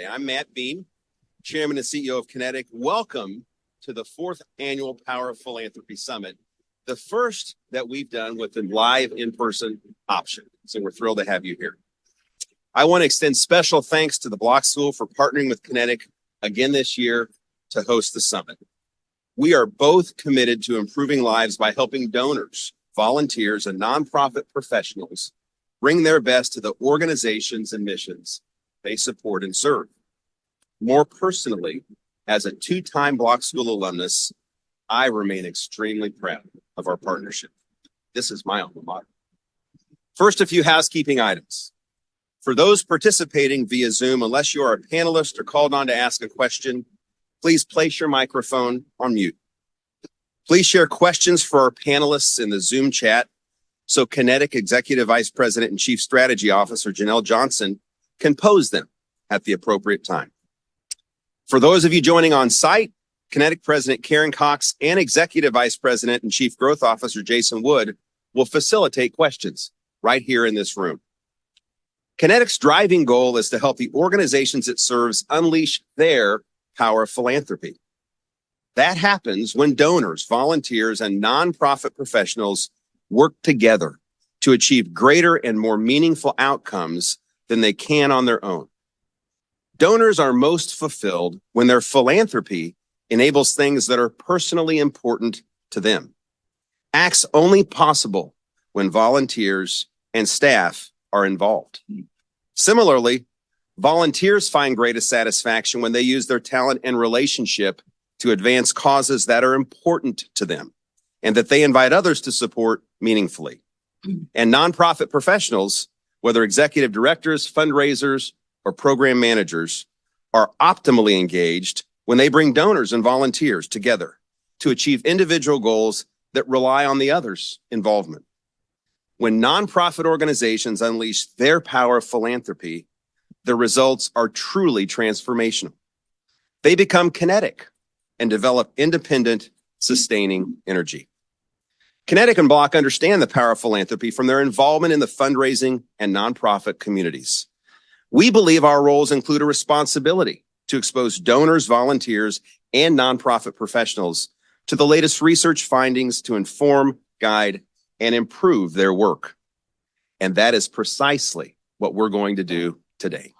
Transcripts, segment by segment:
I'm Matt Beam, Chairman and CEO of Kinetic. Welcome to the 4th Annual Power of Philanthropy Summit, the first that we've done with a live in-person option. So we're thrilled to have you here. I want to extend special thanks to the Block School for partnering with Kinetic again this year to host the summit. We are both committed to improving lives by helping donors, volunteers, and nonprofit professionals bring their best to the organizations and missions they support and serve. More personally, as a 2-time Block School alumnus, I remain extremely proud of our partnership. This is my alma mater. First, a few housekeeping items. For those participating via Zoom, unless you are a panelist or called on to ask a question, please place your microphone on mute. Please share questions for our panelists in the Zoom chat so Kinetic Executive Vice President and Chief Strategy Officer Janelle Johnson can pose them at the appropriate time. For those of you joining on site, Kinetic President Karen Cox and Executive Vice President and Chief Growth Officer Jason Wood will facilitate questions right here in this room. Kinetic's driving goal is to help the organizations it serves unleash their power of philanthropy. That happens when donors, volunteers, and nonprofit professionals work together to achieve greater and more meaningful outcomes than they can on their own. Donors are most fulfilled when their philanthropy enables things that are personally important to them. Acts only possible when volunteers and staff are involved. Similarly, volunteers find greatest satisfaction when they use their talent and relationship to advance causes that are important to them and that they invite others to support meaningfully. And nonprofit professionals, whether executive directors, fundraisers, or program managers, are optimally engaged when they bring donors and volunteers together to achieve individual goals that rely on the others' involvement. When nonprofit organizations unleash their power of philanthropy, the results are truly transformational. They become kinetic and develop independent, sustaining energy. Kinetic and Block understand the power of philanthropy from their involvement in the fundraising and nonprofit communities. We believe our roles include a responsibility to expose donors, volunteers, and nonprofit professionals to the latest research findings to inform, guide, and improve their work. And that is precisely what we're going to do today.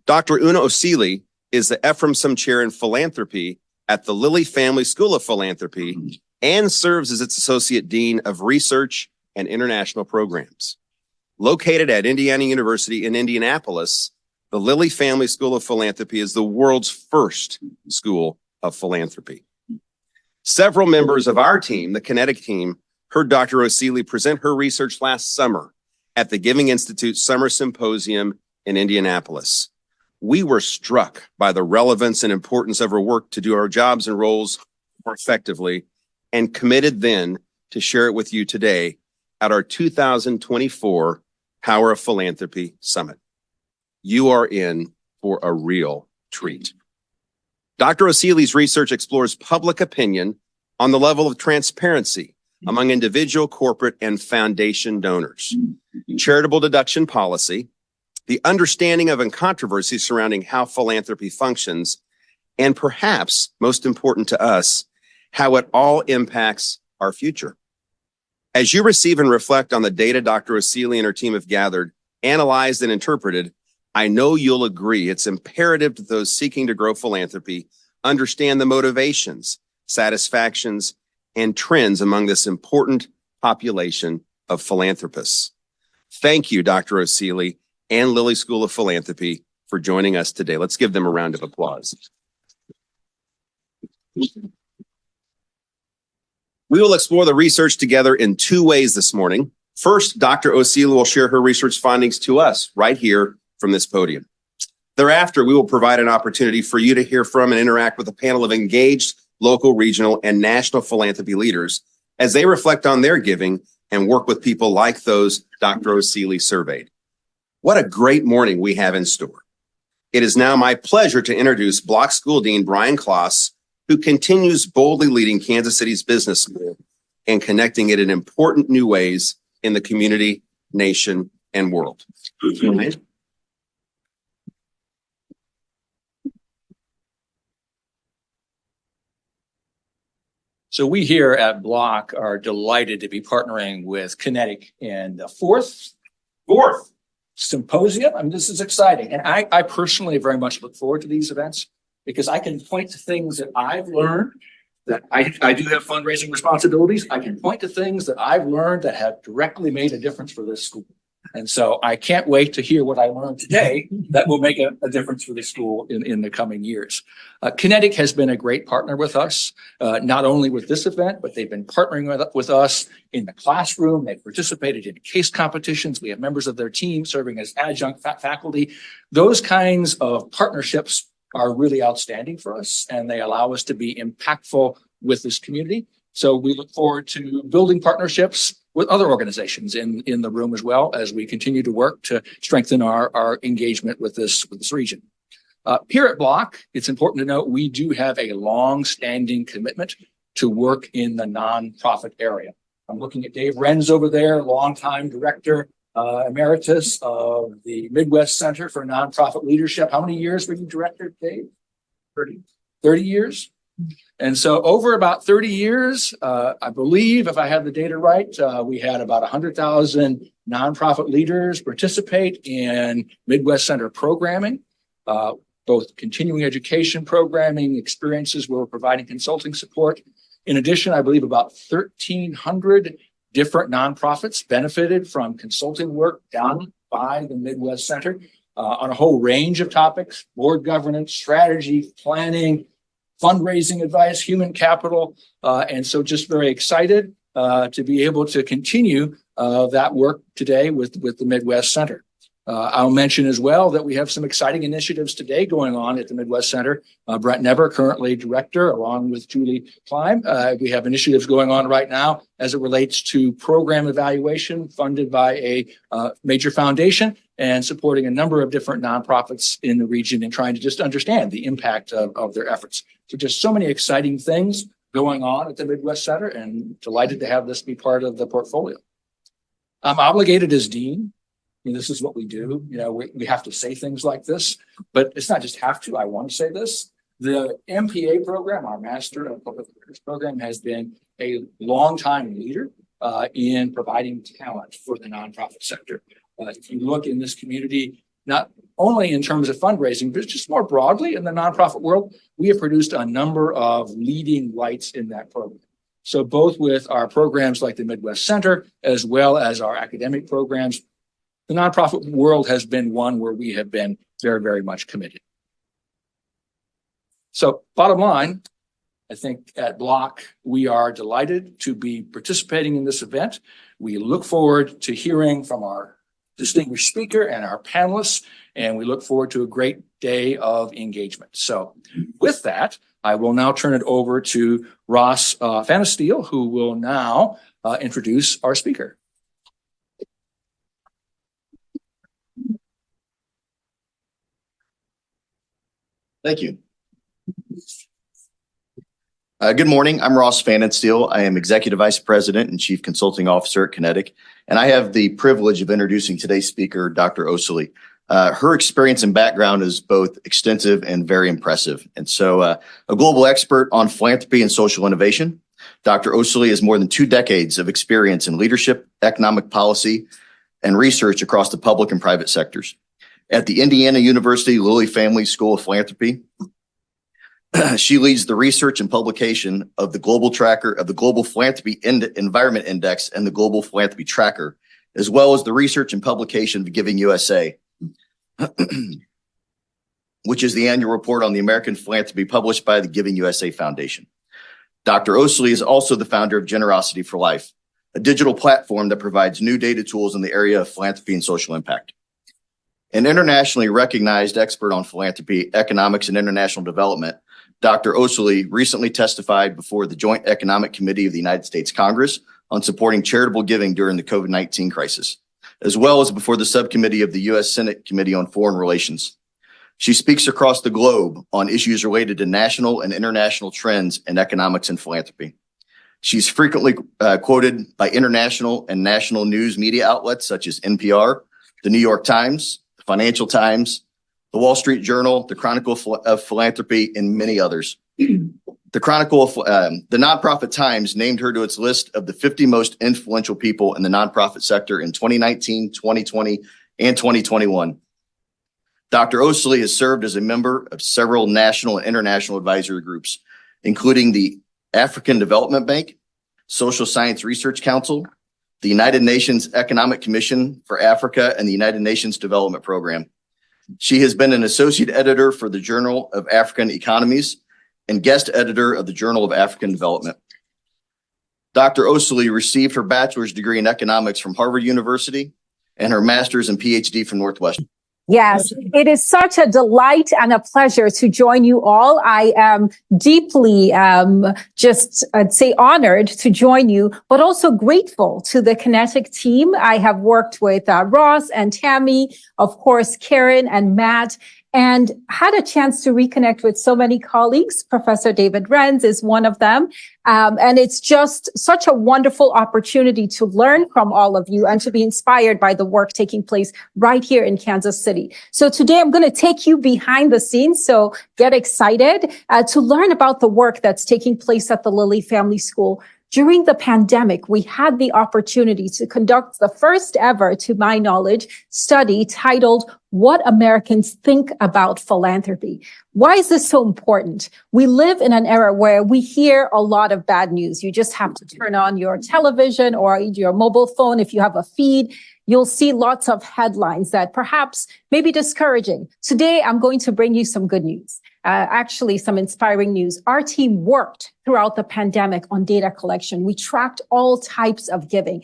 Dr. Una Osili is the Ephraimson Chair in Philanthropy at the Lilly School of Philanthropy and serves as its Associate Dean of Research and International Programs. Located at Indiana University in Indianapolis, the Lilly School of Philanthropy is the world's first school of philanthropy. Several members of our team, the Kinetic team, heard Dr. Osili present her research last summer at the Giving Institute Summer Symposium in Indianapolis. We were struck by the relevance and importance of her work to do our jobs and roles more effectively and committed then to share it with you today at our 2024 Power of Philanthropy Summit. You are in for a real treat. Dr. Osili's research explores public opinion on the level of transparency among individual, corporate, and foundation donors, charitable deduction policy, the understanding of and controversy surrounding how philanthropy functions, and perhaps most important to us, how it all impacts our future. As you receive and reflect on the data Dr. Osili and her team have gathered, analyzed, and interpreted, I know you'll agree it's imperative to those seeking to grow philanthropy understand the motivations, satisfactions, and trends among this important population of philanthropists. Thank you, Dr. Osili and Lilly School of Philanthropy, for joining us today. Let's give them a round of applause. We will explore the research together in 2 ways this morning. First, Dr. Osili will share her research findings to us right here from this podium. Thereafter, we will provide an opportunity for you to hear from and interact with a panel of engaged local, regional, and national philanthropy leaders as they reflect on their giving and work with people like those Dr. Osili surveyed. What a great morning we have in store. It is now my pleasure to introduce Block School Dean Brian Kloss, who continues boldly leading Kansas City's business school and connecting it in important new ways in the community, nation, and world. So we here at Block are delighted to be partnering with Kinetic in the fourth symposium. I mean, this is exciting. And I personally very much look forward to these events because I can point to things that I've learned that I do have fundraising responsibilities. I can point to things that I've learned that have directly made a difference for this school. And so I can't wait to hear what I learned today that will make a difference for the school in the coming years. Kinetic has been a great partner with us, not only with this event, but they've been partnering with us in the classroom. They've participated in case competitions. We have members of their team serving as adjunct faculty. Those kinds of partnerships are really outstanding for us, and they allow us to be impactful with this community. So we look forward to building partnerships with other organizations in the room as well as we continue to work to strengthen our engagement with this region. Here at Block, it's important to note we do have a long-standing commitment to work in the nonprofit area. I'm looking at Dave Renz over there, longtime director emeritus of the Midwest Center for Nonprofit Leadership. How many years were you director, Dave? 30 years. And so over about 30 years, I believe, if I have the data right, we had about 100,000 nonprofit leaders participate in Midwest Center programming, both continuing education programming, experiences where we're providing consulting support. In addition, I believe about 1,300 different nonprofits benefited from consulting work done by the Midwest Center on a whole range of topics: board governance, strategy, planning, fundraising advice, human capital. And so just very excited to be able to continue that work today with the Midwest Center. I'll mention as well that we have some exciting initiatives today going on at the Midwest Center. Brett Never, currently director, along with Julie Klein. We have initiatives going on right now as it relates to program evaluation funded by a major foundation and supporting a number of different nonprofits in the region and trying to just understand the impact of their efforts. So just so many exciting things going on at the Midwest Center, and delighted to have this be part of the portfolio. I'm obligated as dean. I mean, this is what we do. You know, we have to say things like this, but it's not just have to. I want to say this. The MPA program, our Master of Public Affairs program, has been a long-time leader in providing talent for the nonprofit sector. If you look in this community, not only in terms of fundraising, but just more broadly in the nonprofit world, we have produced a number of leading lights in that program. So both with our programs like the Midwest Center, as well as our academic programs, the nonprofit world has been one where we have been very, very much committed. So bottom line, I think at Block, we are delighted to be participating in this event. We look forward to hearing from our distinguished speaker and our panelists, and we look forward to a great day of engagement. So with that, I will now turn it over to Ross Phanasteel, who will now introduce our speaker. Thank you. Good morning. I'm Ross Phanasteel. I am Executive Vice President and Chief Consulting Officer at Kinetic, and I have the privilege of introducing today's speaker, Dr. Osili. Her experience and background is both extensive and very impressive. And so a global expert on philanthropy and social innovation, Dr. Osili has more than 2 decades of experience in leadership, economic policy, and research across the public and private sectors. At the Indiana University Lilly School of Philanthropy, she leads the research and publication of the global tracker of the Global Philanthropy Environment Index and the Global Philanthropy Tracker, as well as the research and publication of Giving USA, which is the annual report on the American philanthropy published by the Giving USA Foundation. Dr. Osili is also the founder of Generosity for Life, a digital platform that provides new data tools in the area of philanthropy and social impact. An internationally recognized expert on philanthropy, economics, and international development, Dr. Osili recently testified before the Joint Economic Committee of the United States Congress on supporting charitable giving during the COVID-19 crisis, as well as before the subcommittee of the U.S. Senate Committee on Foreign Relations. She speaks across the globe on issues related to national and international trends in economics and philanthropy. She's frequently quoted by international and national news media outlets such as NPR, the New York Times, the Financial Times, the Wall Street Journal, the Chronicle of Philanthropy, and many others. The nonprofit Times named her to its list of the 50 most influential people in the nonprofit sector in 2019, 2020, and 2021. Dr. Osili has served as a member of several national and international advisory groups, including the African Development Bank, Social Science Research Council, the United Nations Economic Commission for Africa, and the United Nations Development Program. She has been an associate editor for the Journal of African Economies and guest editor of the Journal of African Development. Dr. Osili received her bachelor's degree in economics from Harvard University and her master's and PhD from Northwestern. Yes, it is such a delight and a pleasure to join you all. I am deeply I'd say honored to join you, but also grateful to the Kinetic team. I have worked with Ross and Tammy, of course, Karen and Matt, and had a chance to reconnect with so many colleagues. Professor David Renz is one of them. And it's just such a wonderful opportunity to learn from all of you and to be inspired by the work taking place right here in Kansas City. So today I'm going to take you behind the scenes. So get excited to learn about the work that's taking place at the Lilly Family School. During the pandemic, we had the opportunity to conduct the first ever, to my knowledge, study titled What Americans Think About Philanthropy. Why is this so important? We live in an era where we hear a lot of bad news. You just have to turn on your television or your mobile phone. If you have a feed, you'll see lots of headlines that perhaps may be discouraging. Today, I'm going to bring you some good news. Actually, some inspiring news. Our team worked throughout the pandemic on data collection. We tracked all types of giving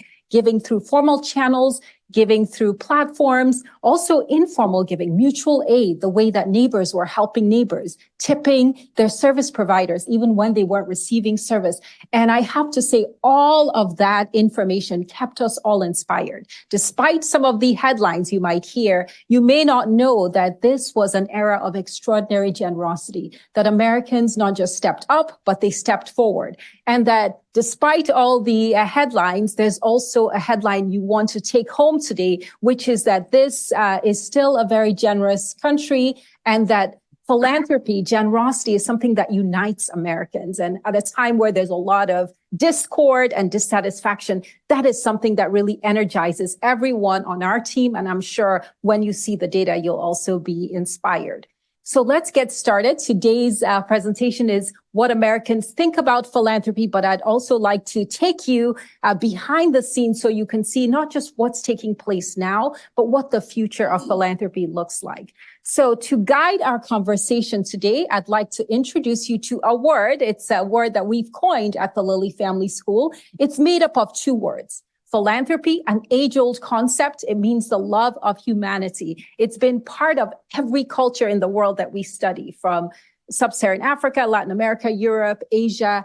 through formal channels, giving through platforms, also informal giving, mutual aid, the way that neighbors were helping neighbors, tipping their service providers, even when they weren't receiving service. And I have to say, all of that information kept us all inspired. Despite some of the headlines you might hear, you may not know that this was an era of extraordinary generosity, that Americans not just stepped up, but they stepped forward. And that despite all the headlines, there's also a headline you want to take home today, which is that this is still a very generous country, and that philanthropy, generosity, is something that unites Americans. And at a time where there's a lot of discord and dissatisfaction, that is something that really energizes everyone on our team. And I'm sure when you see the data, you'll also be inspired. So let's get started. Today's presentation is What Americans Think About Philanthropy, but I'd also like to take you behind the scenes so you can see not just what's taking place now, but what the future of philanthropy looks like. So to guide our conversation today, I'd like to introduce you to a word. It's a word that we've coined at the Lilly Family School. It's made up of two words. Philanthropy, an age-old concept. It means the love of humanity. It's been part of every culture in the world that we study, from sub-Saharan Africa, Latin America, Europe, Asia.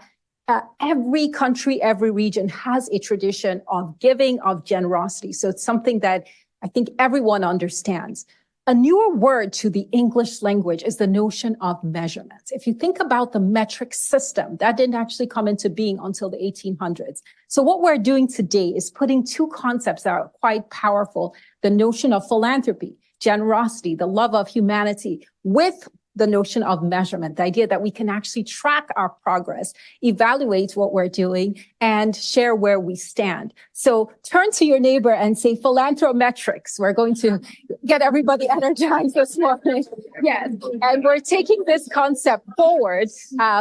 Every country, every region has a tradition of giving, of generosity. So it's something that I think everyone understands. A newer word to the English language is the notion of measurement. If you think about the metric system, that didn't actually come into being until the 1800s. So what we're doing today is putting two concepts that are quite powerful: the notion of philanthropy, generosity, the love of humanity, with the notion of measurement, the idea that we can actually track our progress, evaluate what we're doing, and share where we stand. So turn to your neighbor and say philanthrometrics. We're going to get everybody energized this morning. Yes. And we're taking this concept forward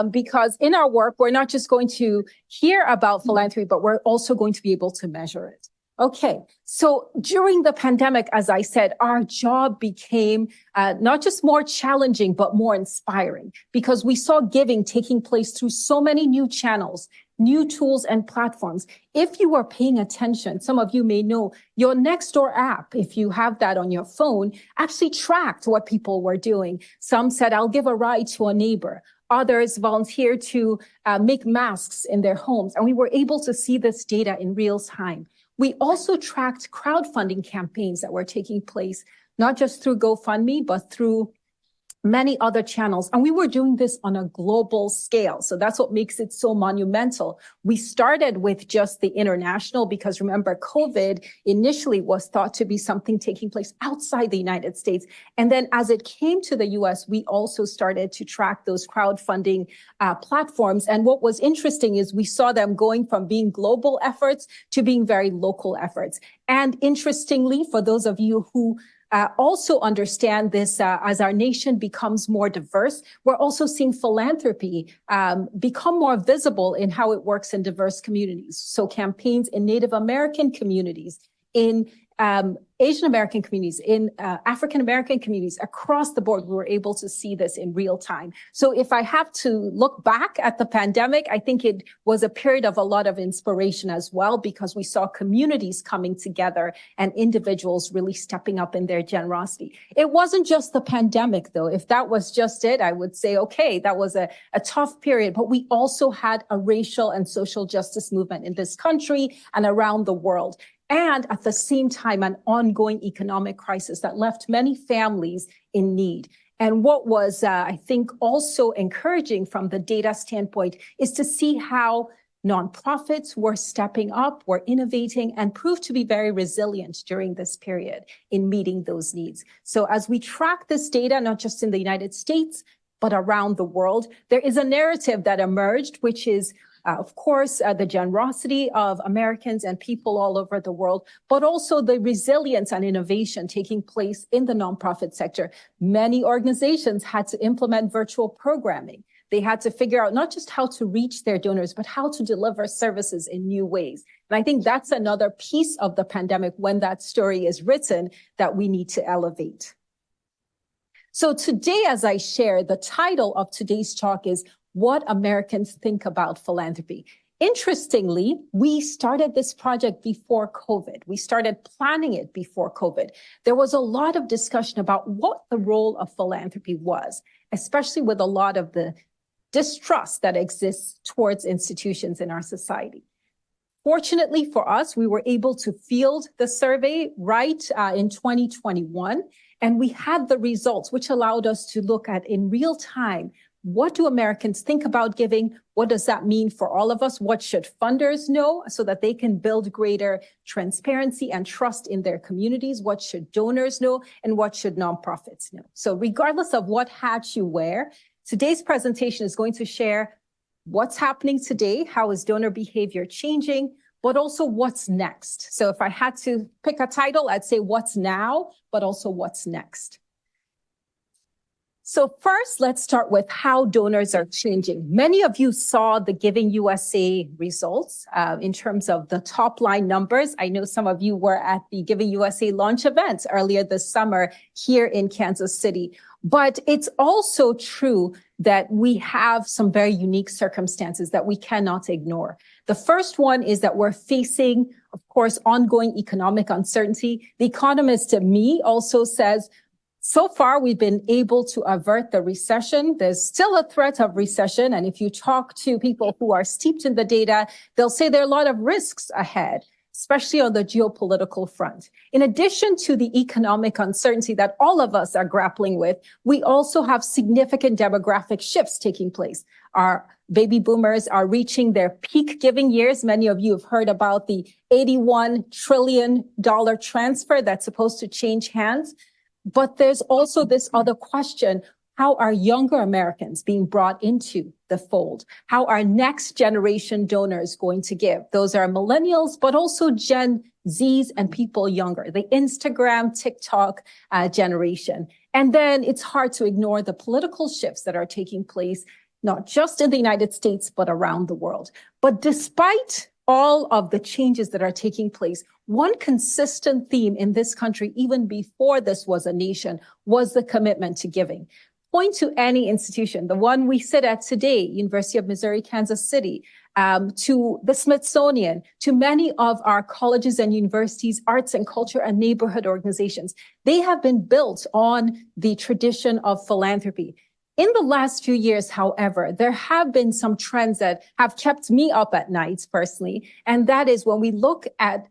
because in our work, we're not just going to hear about philanthropy, but we're also going to be able to measure it. Okay, so during the pandemic, as I said, our job became not just more challenging, but more inspiring, because we saw giving taking place through so many new channels, new tools and platforms. If you were paying attention, some of you may know your Nextdoor app, if you have that on your phone, actually tracked what people were doing. Some said, I'll give a ride to a neighbor. Others volunteered to make masks in their homes. And we were able to see this data in real time. We also tracked crowdfunding campaigns that were taking place, not just through GoFundMe, but through many other channels. And we were doing this on a global scale. So that's what makes it so monumental. We started with just the international because remember, COVID initially was thought to be something taking place outside the United States. And then as it came to the US, we also started to track those crowdfunding platforms. And what was interesting is we saw them going from being global efforts to being very local efforts. And interestingly, for those of you who also understand this as our nation becomes more diverse. We're also seeing philanthropy become more visible in how it works in diverse communities. So campaigns in Native American communities, in Asian American communities, in African American communities, across the board, we were able to see this in real time. So if I have to look back at the pandemic, I think it was a period of a lot of inspiration as well, because we saw communities coming together and individuals really stepping up in their generosity. It wasn't just the pandemic, though. If that was just it, I would say, okay, that was a tough period. But we also had a racial and social justice movement in this country and around the world. And at the same time, an ongoing economic crisis that left many families in need. And what was, I think, also encouraging from the data standpoint is to see how nonprofits were stepping up, were innovating, and proved to be very resilient during this period in meeting those needs. So as we track this data, not just in the United States, but around the world, there is a narrative that emerged, which is of course, the generosity of Americans and people all over the world, but also the resilience and innovation taking place in the nonprofit sector. Many organizations had to implement virtual programming. They had to figure out not just how to reach their donors, but how to deliver services in new ways. And I think that's another piece of the pandemic when that story is written that we need to elevate. So today, as I share, the title of today's talk is What Americans Think About Philanthropy. Interestingly, we started this project before COVID. We started planning it before COVID. There was a lot of discussion about what the role of philanthropy was, especially with a lot of the distrust that exists towards institutions in our society. Fortunately for us, we were able to field the survey right in 2021, and we had the results, which allowed us to look at in real time, what do Americans think about giving? What does that mean for all of us? What should funders know so that they can build greater transparency and trust in their communities? What should donors know? And what should nonprofits know? So regardless of what hat you wear, today's presentation is going to share what's happening today, how is donor behavior changing, but also what's next. So if I had to pick a title, I'd say what's now, but also what's next. So first, let's start with how donors are changing. Many of you saw the Giving USA results in terms of the top line numbers. I know some of you were at the Giving USA launch event earlier this summer here in Kansas City. But it's also true that we have some very unique circumstances that we cannot ignore. The first one is that we're facing, of course, ongoing economic uncertainty. The Economist to me also says, so far, we've been able to avert the recession. There's still a threat of recession. And if you talk to people who are steeped in the data, they'll say there are a lot of risks ahead, especially on the geopolitical front. In addition to the economic uncertainty that all of us are grappling with, we also have significant demographic shifts taking place. Our baby boomers are reaching their peak giving years. Many of you have heard about the $81 trillion transfer that's supposed to change hands. But there's also this other question, how are younger Americans being brought into the fold? How are next generation donors going to give? Those are millennials, but also Gen Zs and people younger, the Instagram, TikTok generation. And then it's hard to ignore the political shifts that are taking place, not just in the United States, but around the world. But despite all of the changes that are taking place, one consistent theme in this country, even before this was a nation, was the commitment to giving. Point to any institution, the one we sit at today, University of Missouri, Kansas City, to the Smithsonian, to many of our colleges and universities, arts and culture and neighborhood organizations. They have been built on the tradition of philanthropy. In the last few years, however, there have been some trends that have kept me up at night personally. And that is when we look at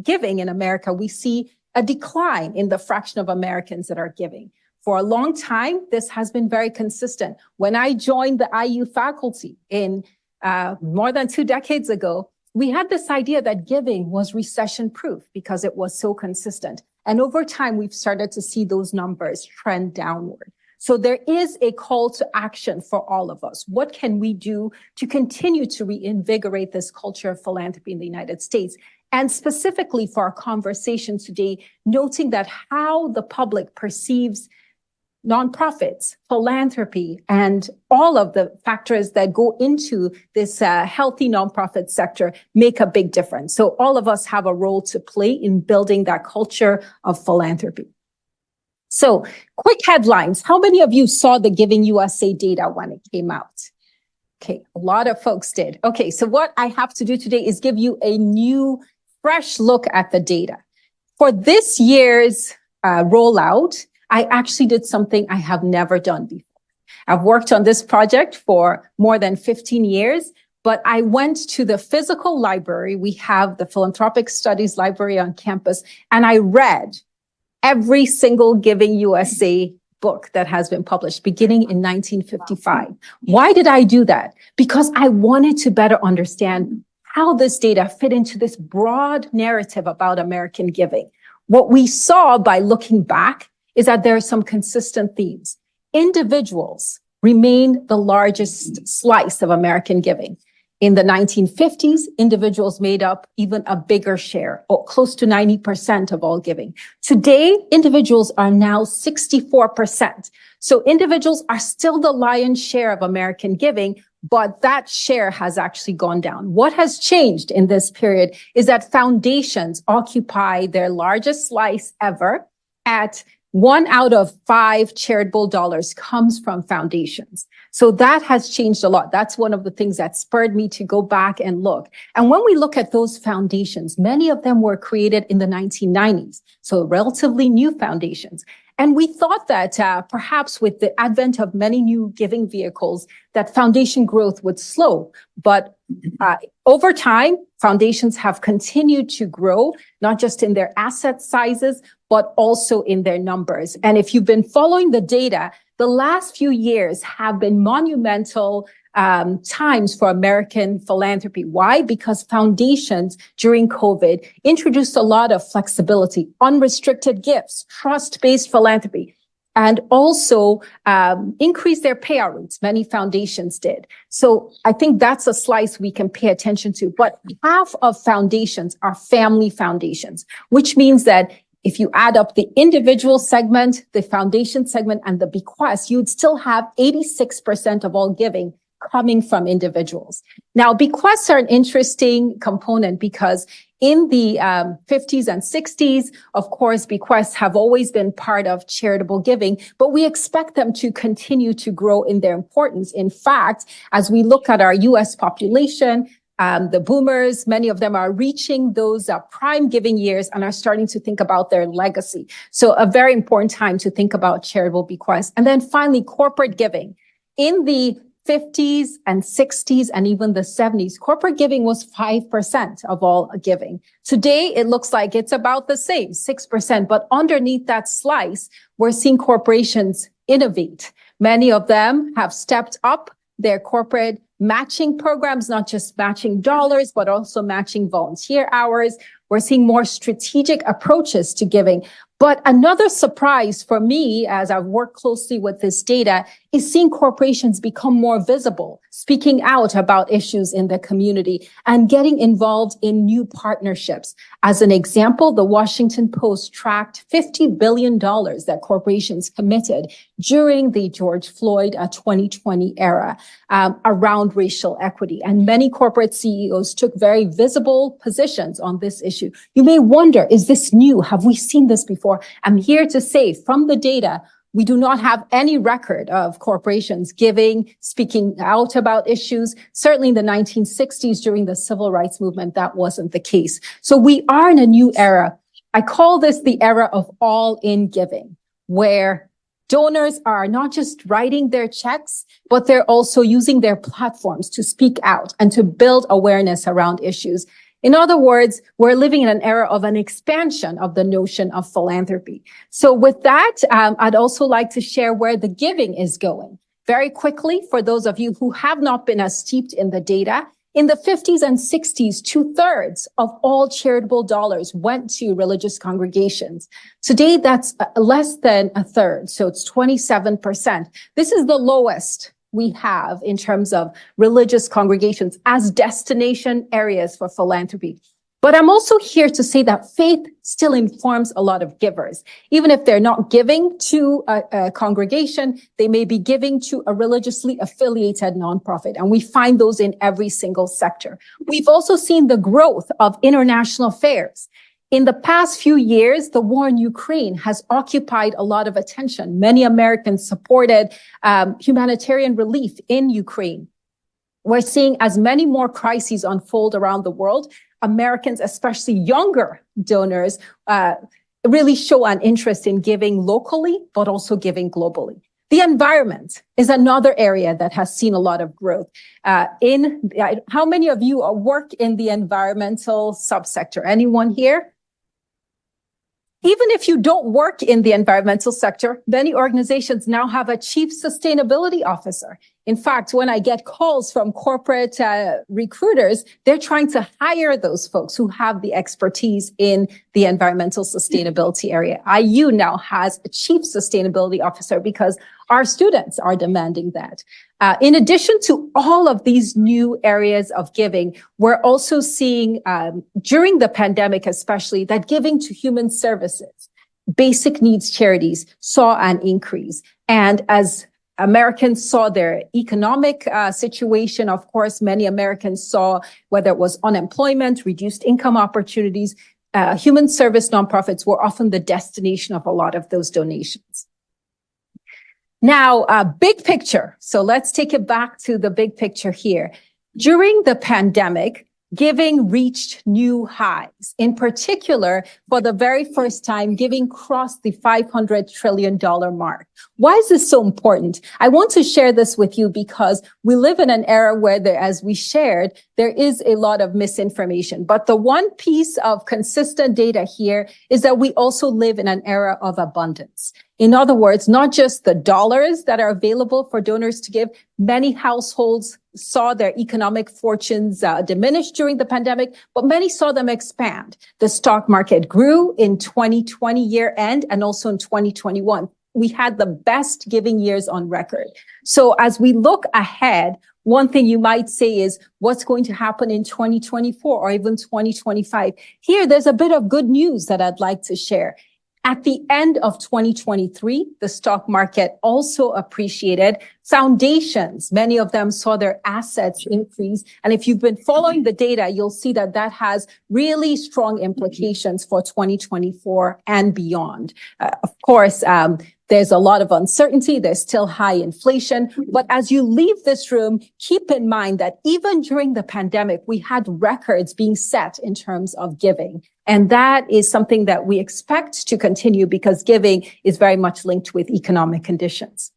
giving in America, we see a decline in the fraction of Americans that are giving. For a long time, this has been very consistent. When I joined the IU faculty in more than 2 decades ago, we had this idea that giving was recession-proof because it was so consistent. And over time, we've started to see those numbers trend downward. So there is a call to action for all of us. What can we do to continue to reinvigorate this culture of philanthropy in the United States? And specifically for our conversation today, noting that how the public perceives nonprofits, philanthropy, and all of the factors that go into this healthy nonprofit sector make a big difference. So all of us have a role to play in building that culture of philanthropy. So quick headlines. How many of you saw the Giving USA data when it came out? Okay, a lot of folks did. Okay, so what I have to do today is give you a new, fresh look at the data. For this year's rollout, I actually did something I have never done before. I've worked on this project for more than 15 years, but I went to the physical library. We have the Philanthropic Studies Library on campus, and I read every single Giving USA book that has been published beginning in 1955. Why did I do that? Because I wanted to better understand how this data fit into this broad narrative about American giving. What we saw by looking back is that there are some consistent themes. Individuals remain the largest slice of American giving. In the 1950s, individuals made up even a bigger share, or close to 90% of all giving. Today, individuals are now 64%. So individuals are still the lion's share of American giving, but that share has actually gone down. What has changed in this period is that foundations occupy their largest slice ever. At 1 out of 5 charitable dollars comes from foundations. So that has changed a lot. That's one of the things that spurred me to go back and look. And when we look at those foundations, many of them were created in the 1990s. So relatively new foundations. And we thought that perhaps with the advent of many new giving vehicles, that foundation growth would slow. But over time, foundations have continued to grow, not just in their asset sizes, but also in their numbers. And if you've been following the data, the last few years have been monumental times for American philanthropy. Why? Because foundations during COVID introduced a lot of flexibility, unrestricted gifts, trust-based philanthropy, and also increased their payout rates. Many foundations did. So I think that's a slice we can pay attention to. But half of foundations are family foundations, which means that if you add up the individual segment, the foundation segment, and the bequest, you'd still have 86% of all giving coming from individuals. Now, bequests are an interesting component because in the 50s and 60s, of course, bequests have always been part of charitable giving, but we expect them to continue to grow in their importance. In fact, as we look at our U.S. population, the boomers, many of them are reaching those prime giving years and are starting to think about their legacy. So a very important time to think about charitable bequests. And then finally, corporate giving. In the 50s and 60s and even the 70s, corporate giving was 5% of all giving. Today, it looks like it's about the same, 6%. But underneath that slice, we're seeing corporations innovate. Many of them have stepped up their corporate matching programs, not just matching dollars, but also matching volunteer hours. We're seeing more strategic approaches to giving. But another surprise for me, as I've worked closely with this data, is seeing corporations become more visible, speaking out about issues in the community and getting involved in new partnerships. As an example, the Washington Post tracked $50 billion that corporations committed during the George Floyd 2020 era around racial equity. And many corporate CEOs took very visible positions on this issue. You may wonder, is this new? Have we seen this before? I'm here to say from the data, we do not have any record of corporations giving, speaking out about issues. Certainly in the 1960s during the civil rights movement, that wasn't the case. So we are in a new era. I call this the era of all-in giving, where donors are not just writing their checks, but they're also using their platforms to speak out and to build awareness around issues. In other words, we're living in an era of an expansion of the notion of philanthropy. So with that, I'd also like to share where the giving is going. Very quickly, for those of you who have not been as steeped in the data, in the 50s and 60s, 2/3 of all charitable dollars went to religious congregations. Today, that's less than a third, so it's 27%. This is the lowest we have in terms of religious congregations as destination areas for philanthropy. But I'm also here to say that faith still informs a lot of givers. Even if they're not giving to a congregation, they may be giving to a religiously affiliated nonprofit. And we find those in every single sector. We've also seen the growth of international fairs. In the past few years, the war in Ukraine has occupied a lot of attention. Many Americans supported humanitarian relief in Ukraine. We're seeing as many more crises unfold around the world. Americans, especially younger donors, really show an interest in giving locally, but also giving globally. The environment is another area that has seen a lot of growth. How many of you work in the environmental subsector? Anyone here? Even if you don't work in the environmental sector, many organizations now have a chief sustainability officer. In fact, when I get calls from corporate recruiters, they're trying to hire those folks who have the expertise in the environmental sustainability area. IU now has a chief sustainability officer because our students are demanding that. In addition to all of these new areas of giving, we're also seeing, during the pandemic especially, that giving to human services, basic needs charities saw an increase. And as Americans saw their economic situation, of course, many Americans saw whether it was unemployment, reduced income opportunities, human service nonprofits were often the destination of a lot of those donations. Now, big picture. So let's take it back to the big picture here. During the pandemic, giving reached new highs. In particular, for the very first time, giving crossed the $500 trillion mark. Why is this so important? I want to share this with you because we live in an era where as we shared, there is a lot of misinformation. But the one piece of consistent data here is that we also live in an era of abundance. In other words, not just the dollars that are available for donors to give, many households saw their economic fortunes diminish during the pandemic, but many saw them expand. The stock market grew in 2020 year end and also in 2021. We had the best giving years on record. So as we look ahead, one thing you might say is what's going to happen in 2024 or even 2025. Here, there's a bit of good news that I'd like to share. At the end of 2023, the stock market also appreciated. Foundations, many of them saw their assets increase. And if you've been following the data, you'll see that that has really strong implications for 2024 and beyond. Of course, there's a lot of uncertainty. There's still high inflation. But as you leave this room, keep in mind that even during the pandemic, we had records being set in terms of giving. And that is something that we expect to continue because giving is very much linked with economic conditions.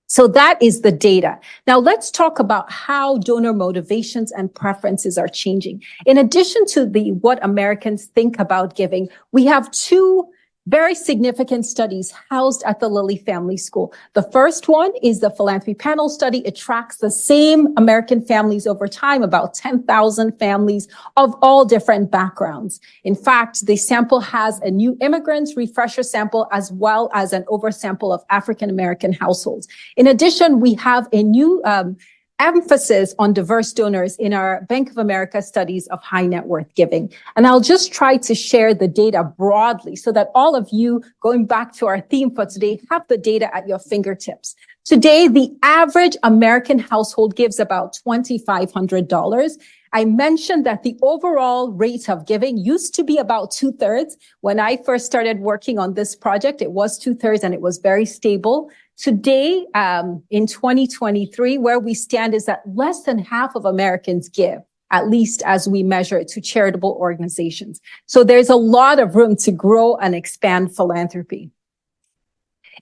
So that is the data. Now let's talk about how donor motivations and preferences are changing. In addition to what Americans think about giving, we have two very significant studies housed at the Lilly Family School. The first one is the Philanthropy Panel Study. It tracks the same American families over time, about 10,000 families of all different backgrounds. In fact, the sample has a new immigrants refresher sample as well as an oversample of African American households. In addition, we have a new emphasis on diverse donors in our Bank of America studies of high net worth giving. And I'll just try to share the data broadly so that all of you, going back to our theme for today, have the data at your fingertips. Today, the average American household gives about $2,500. I mentioned that the overall rate of giving used to be about 2/3. When I first started working on this project, it was 2/3 and it was very stable. Today, in 2023, where we stand is that less than half of Americans give, at least as we measure it, to charitable organizations. So there's a lot of room to grow and expand philanthropy.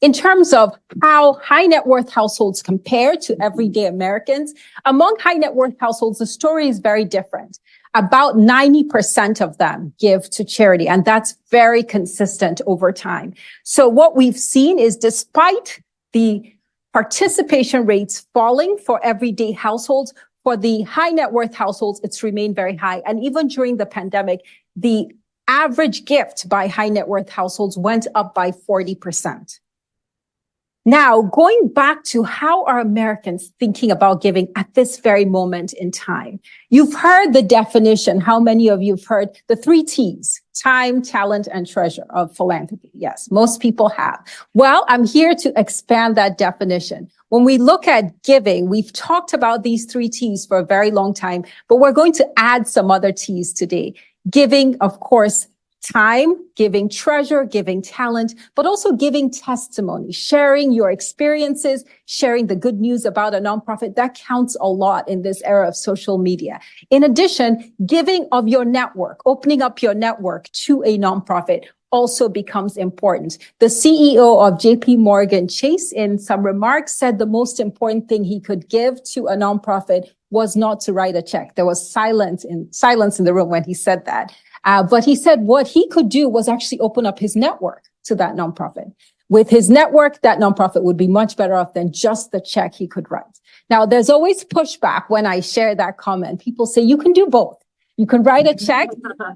In terms of how high net worth households compare to everyday Americans, among high net worth households, the story is very different. about 90% of them give to charity. And that's very consistent over time. So what we've seen is despite the participation rates falling for everyday households, for the high net worth households, it's remained very high. And even during the pandemic, the average gift by high net worth households went up by 40%. Now, going back to how are Americans thinking about giving at this very moment in time? You've heard the definition. How many of you have heard the 3 T's, time, talent, and treasure of philanthropy? Yes, most people have. Well, I'm here to expand that definition. When we look at giving, we've talked about these 3 T's for a very long time, but we're going to add some other T's today. Giving, of course, time, giving treasure, giving talent, but also giving testimony, sharing your experiences, sharing the good news about a nonprofit. That counts a lot in this era of social media. In addition, giving of your network, opening up your network to a nonprofit also becomes important. The CEO of JP Morgan Chase, in some remarks, said the most important thing he could give to a nonprofit was not to write a check. There was silence in the room when he said that. But he said what he could do was actually open up his network to that nonprofit. With his network, that nonprofit would be much better off than just the check he could write. Now, there's always pushback when I share that comment. People say you can do both. You can write a check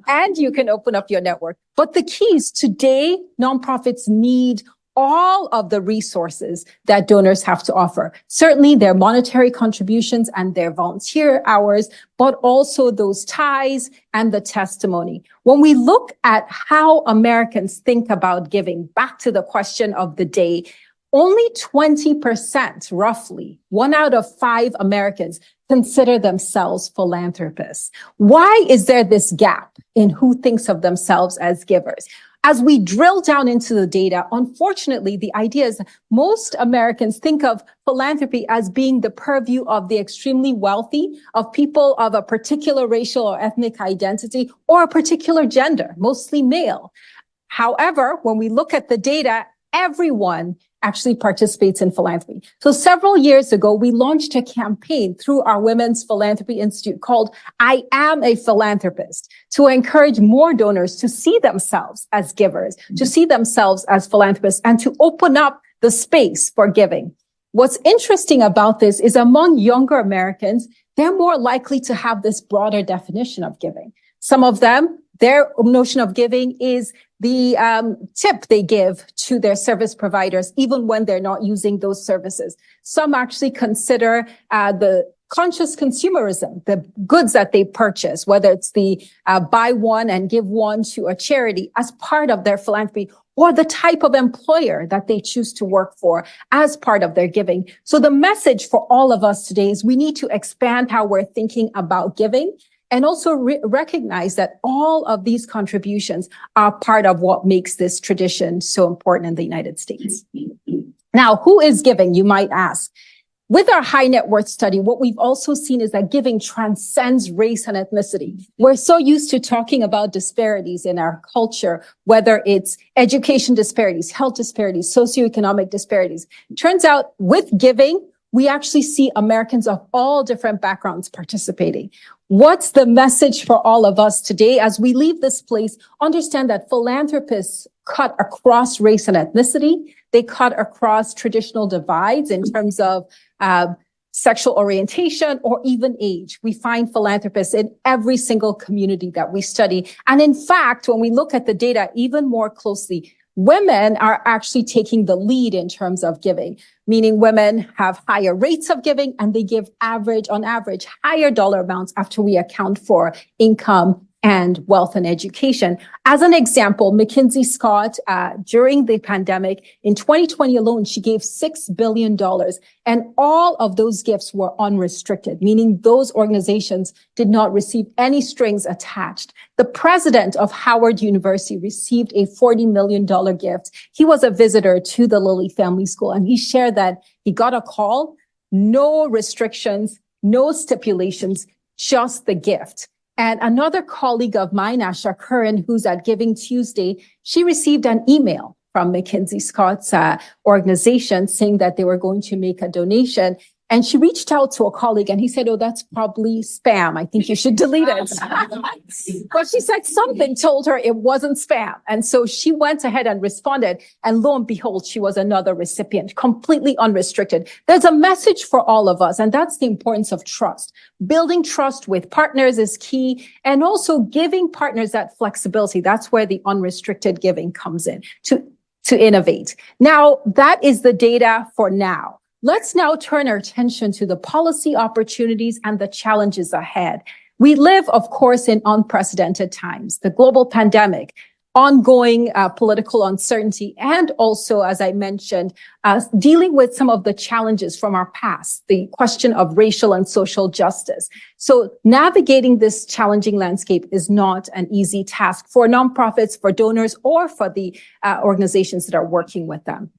and you can open up your network. But the key is today, nonprofits need all of the resources that donors have to offer. Certainly their monetary contributions and their volunteer hours, but also those ties and the testimony. When we look at how Americans think about giving, back to the question of the day, only 20%, roughly, 1 out of 5 Americans consider themselves philanthropists. Why is there this gap in who thinks of themselves as givers? As we drill down into the data, unfortunately, the idea is most Americans think of philanthropy as being the purview of the extremely wealthy, of people of a particular racial or ethnic identity, or a particular gender, mostly male. However, when we look at the data, everyone actually participates in philanthropy. So several years ago, we launched a campaign through our Women's Philanthropy Institute called I Am a Philanthropist to encourage more donors to see themselves as givers, to see themselves as philanthropists, and to open up the space for giving. What's interesting about this is among younger Americans, they're more likely to have this broader definition of giving. Some of them, their notion of giving is the tip they give to their service providers, even when they're not using those services. Some actually consider the conscious consumerism, the goods that they purchase, whether it's the buy one and give one to a charity as part of their philanthropy, or the type of employer that they choose to work for as part of their giving. So the message for all of us today is we need to expand how we're thinking about giving, and also recognize that all of these contributions are part of what makes this tradition so important in the United States. Now, who is giving, you might ask? With our high net worth study, what we've also seen is that giving transcends race and ethnicity. We're so used to talking about disparities in our culture, whether it's education disparities, health disparities, socioeconomic disparities. Turns out with giving, we actually see Americans of all different backgrounds participating. What's the message for all of us today as we leave this place? Understand that philanthropists cut across race and ethnicity. They cut across traditional divides in terms of sexual orientation or even age. We find philanthropists in every single community that we study. And in fact, when we look at the data even more closely, women are actually taking the lead in terms of giving, meaning women have higher rates of giving and they give on average, higher dollar amounts after we account for income and wealth and education. As an example, McKinsey Scott, during the pandemic, in 2020 alone, she gave $6 billion. And all of those gifts were unrestricted, meaning those organizations did not receive any strings attached. The president of Howard University received a $40 million gift. He was a visitor to the Lilly Family School, and he shared that he got a call, no restrictions, no stipulations, just the gift. And another colleague of mine, Asha Curran, who's at Giving Tuesday, she received an email from McKinsey Scott's organization saying that they were going to make a donation. And she reached out to a colleague and he said, oh, that's probably spam. I think you should delete it. But she said something told her it wasn't spam. And so she went ahead and responded. And lo and behold, she was another recipient, completely unrestricted. There's a message for all of us. And that's the importance of trust. Building trust with partners is key. And also giving partners that flexibility. That's where the unrestricted giving comes in to innovate. Now, that is the data for now. Let's now turn our attention to the policy opportunities and the challenges ahead. We live, of course, in unprecedented times, the global pandemic, ongoing political uncertainty, and also, as I mentioned, dealing with some of the challenges from our past, the question of racial and social justice. So navigating this challenging landscape is not an easy task for nonprofits, for donors, or for the organizations that are working with them.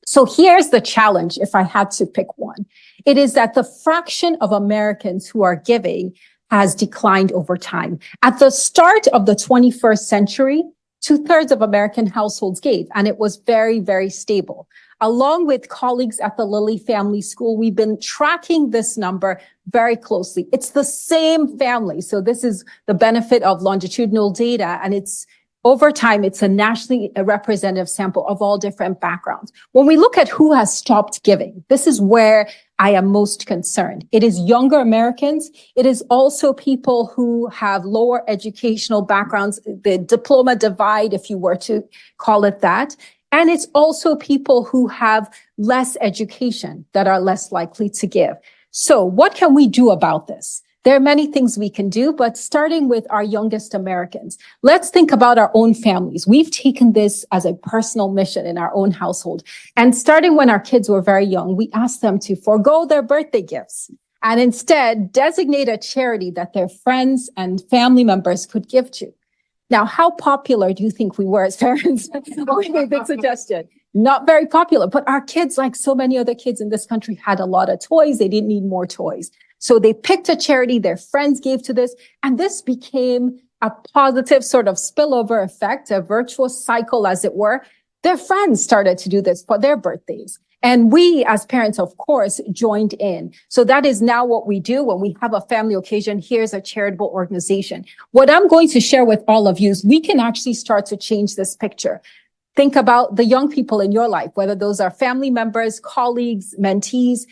So here's the challenge, if I had to pick one. It is that the fraction of Americans who are giving has declined over time. At the start of the 21st century, 2/3 of American households gave, and it was very, very stable. Along with colleagues at the Lilly Family School, we've been tracking this number very closely. It's the same family. So this is the benefit of longitudinal data, and it's over time, it's a nationally representative sample of all different backgrounds. When we look at who has stopped giving, this is where I am most concerned. It is younger Americans. It is also people who have lower educational backgrounds, the diploma divide, if you were to call it that. And it's also people who have less education that are less likely to give. So what can we do about this? There are many things we can do, but starting with our youngest Americans, let's think about our own families. We've taken this as a personal mission in our own household. And starting when our kids were very young, we asked them to forego their birthday gifts and instead designate a charity that their friends and family members could give to. Now, how popular do you think we were as parents when we made that suggestion? Not very popular, but our kids, like so many other kids in this country, had a lot of toys. They didn't need more toys. So they picked a charity, their friends gave to this, and this became a positive sort of spillover effect, a virtuous cycle, as it were. Their friends started to do this for their birthdays. And we, as parents, of course, joined in. So that is now what we do when we have a family occasion. Here's a charitable organization. What I'm going to share with all of you is we can actually start to change this picture. Think about the young people in your life, whether those are family members, colleagues, mentees.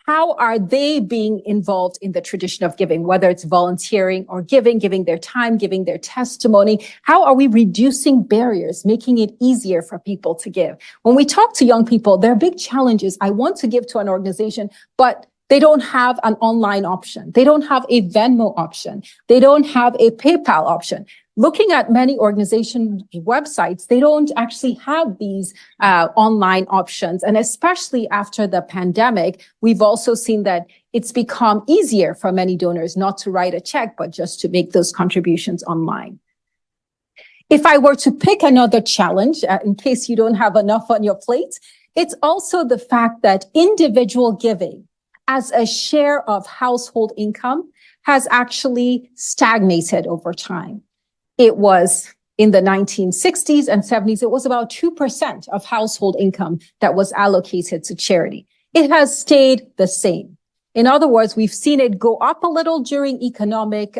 How are they being involved in the tradition of giving, whether it's volunteering or giving their time, giving their testimony? How are we reducing barriers, making it easier for people to give? When we talk to young people, their big challenge is, I want to give to an organization, but they don't have an online option. They don't have a Venmo option. They don't have a PayPal option. Looking at many organization websites, they don't actually have these online options. And especially after the pandemic, we've also seen that it's become easier for many donors not to write a check, but just to make those contributions online. If I were to pick another challenge, in case you don't have enough on your plate, it's also the fact that individual giving as a share of household income has actually stagnated over time. It was in the 1960s and 70s, it was about 2% of household income that was allocated to charity. It has stayed the same. In other words, we've seen it go up a little during economic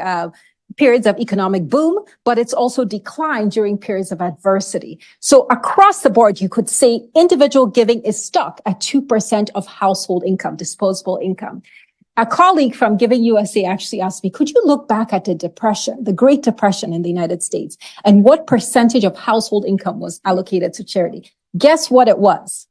periods of economic boom, but it's also declined during periods of adversity. So across the board, you could say individual giving is stuck at 2% of household income, disposable income. A colleague from Giving USA actually asked me, could you look back at the Depression, the Great Depression in the United States, and what percentage of household income was allocated to charity? Guess what it was?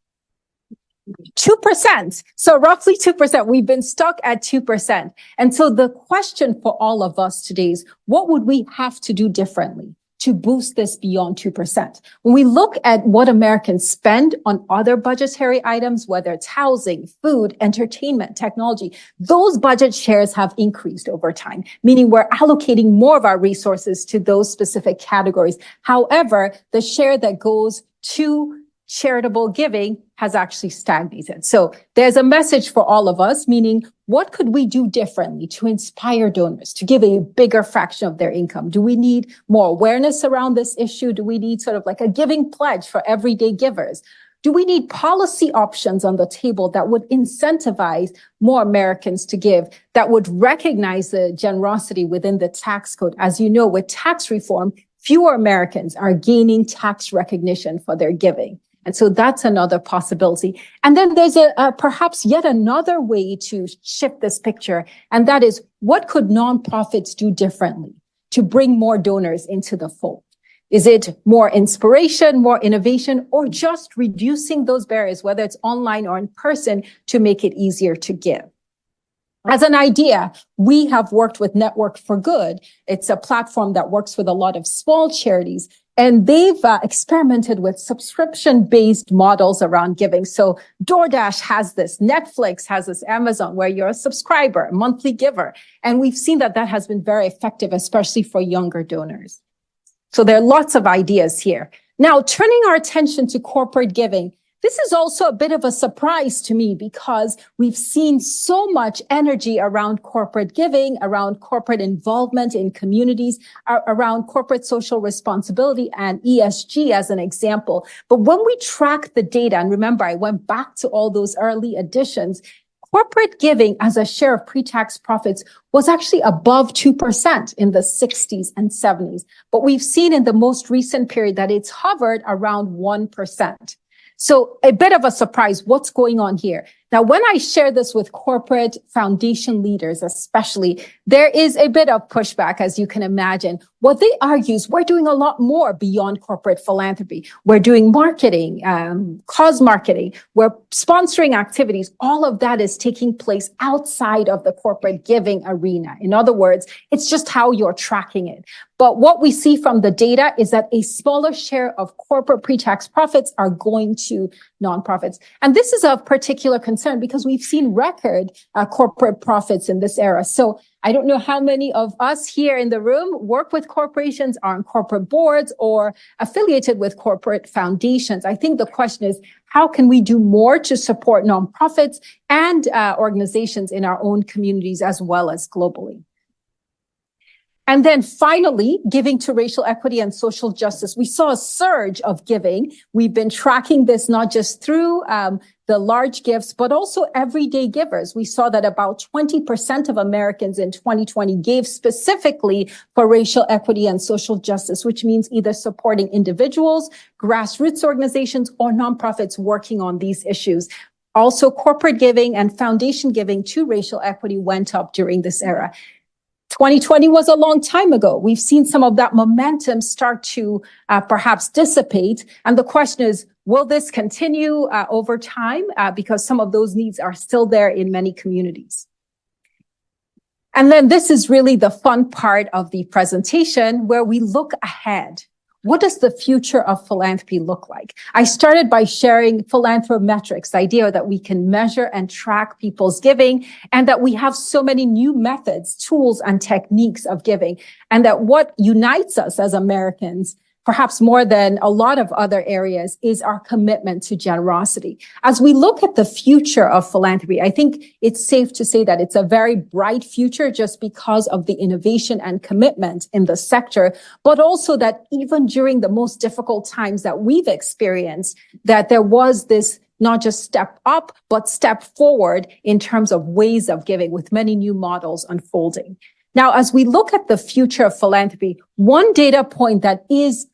2%. So roughly 2%. We've been stuck at 2%. And so the question for all of us today is, what would we have to do differently to boost this beyond 2%? When we look at what Americans spend on other budgetary items, whether it's housing, food, entertainment, technology, those budget shares have increased over time, meaning we're allocating more of our resources to those specific categories. However, the share that goes to charitable giving has actually stagnated. So there's a message for all of us, meaning what could we do differently to inspire donors to give a bigger fraction of their income? Do we need more awareness around this issue? Do we need sort of like a giving pledge for everyday givers? Do we need policy options on the table that would incentivize more Americans to give, that would recognize the generosity within the tax code? As you know, with tax reform, fewer Americans are gaining tax recognition for their giving. And so that's another possibility. And then there's perhaps yet another way to shift this picture. And that is, what could nonprofits do differently to bring more donors into the fold? Is it more inspiration, more innovation, or just reducing those barriers, whether it's online or in person, to make it easier to give? As an idea, we have worked with Network for Good. It's a platform that works with a lot of small charities, and they've experimented with subscription-based models around giving. So DoorDash has this, Netflix has this, Amazon, where you're a subscriber, a monthly giver. And we've seen that that has been very effective, especially for younger donors. So there are lots of ideas here. Now, turning our attention to corporate giving, this is also a bit of a surprise to me because we've seen so much energy around corporate giving, around corporate involvement in communities, around corporate social responsibility and ESG as an example. But when we track the data, and remember, I went back to all those early editions, corporate giving as a share of pre-tax profits was actually above 2% in the 60s and 70s. But we've seen in the most recent period that it's hovered around 1%. So a bit of a surprise, what's going on here? Now, when I share this with corporate foundation leaders, especially, there is a bit of pushback, as you can imagine. What they argue is we're doing a lot more beyond corporate philanthropy. We're doing marketing, cause marketing. We're sponsoring activities. All of that is taking place outside of the corporate giving arena. In other words, it's just how you're tracking it. But what we see from the data is that a smaller share of corporate pre-tax profits are going to nonprofits. And this is of particular concern because we've seen record corporate profits in this era. So I don't know how many of us here in the room work with corporations, are on corporate boards, or affiliated with corporate foundations. I think the question is, how can we do more to support nonprofits and organizations in our own communities as well as globally? And then finally, giving to racial equity and social justice. We saw a surge of giving. We've been tracking this not just through the large gifts, but also everyday givers. We saw that about 20% of Americans in 2020 gave specifically for racial equity and social justice, which means either supporting individuals, grassroots organizations, or nonprofits working on these issues. Also, corporate giving and foundation giving to racial equity went up during this era. 2020 was a long time ago. We've seen some of that momentum start to perhaps dissipate. And the question is, will this continue over time? Because some of those needs are still there in many communities. And then this is really the fun part of the presentation where we look ahead. What does the future of philanthropy look like? I started by sharing philanthrometrics, the idea that we can measure and track people's giving, and that we have so many new methods, tools, and techniques of giving, and that what unites us as Americans, perhaps more than a lot of other areas, is our commitment to generosity. As we look at the future of philanthropy, I think it's safe to say that it's a very bright future just because of the innovation and commitment in the sector, but also that even during the most difficult times that we've experienced, that there was this not just step up, but step forward in terms of ways of giving, with many new models unfolding. Now, as we look at the future of philanthropy, one data point that is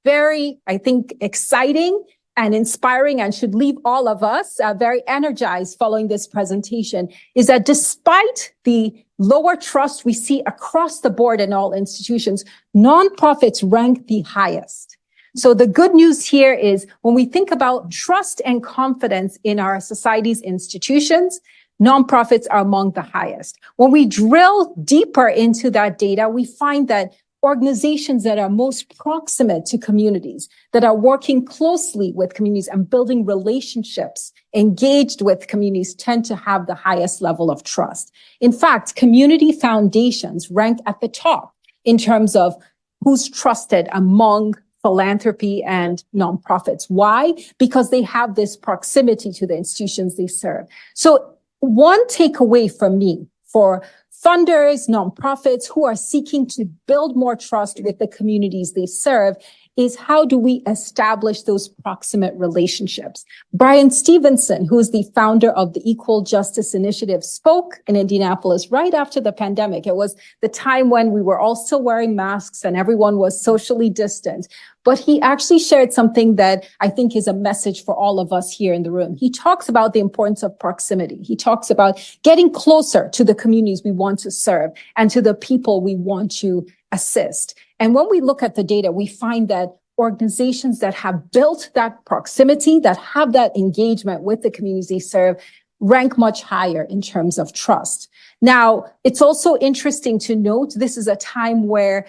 very, I think, exciting and inspiring and should leave all of us very energized following this presentation is that despite the lower trust we see across the board in all institutions, nonprofits rank the highest. So the good news here is when we think about trust and confidence in our society's institutions, nonprofits are among the highest. When we drill deeper into that data, we find that organizations that are most proximate to communities, that are working closely with communities and building relationships, engaged with communities, tend to have the highest level of trust. In fact, community foundations rank at the top in terms of who's trusted among philanthropy and nonprofits. Why? Because they have this proximity to the institutions they serve. So one takeaway from me for funders, nonprofits who are seeking to build more trust with the communities they serve is how do we establish those proximate relationships? Brian Stevenson, who is the founder of the Equal Justice Initiative, spoke in Indianapolis right after the pandemic. It was the time when we were all still wearing masks and everyone was socially distant. But he actually shared something that I think is a message for all of us here in the room. He talks about the importance of proximity. He talks about getting closer to the communities we want to serve and to the people we want to assist. And when we look at the data, we find that organizations that have built that proximity, that have that engagement with the communities they serve, rank much higher in terms of trust. Now, it's also interesting to note this is a time where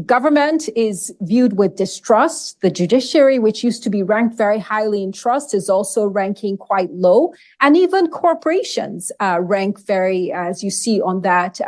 government is viewed with distrust. The judiciary, which used to be ranked very highly in trust, is also ranking quite low. And even corporations rank very, as you see on that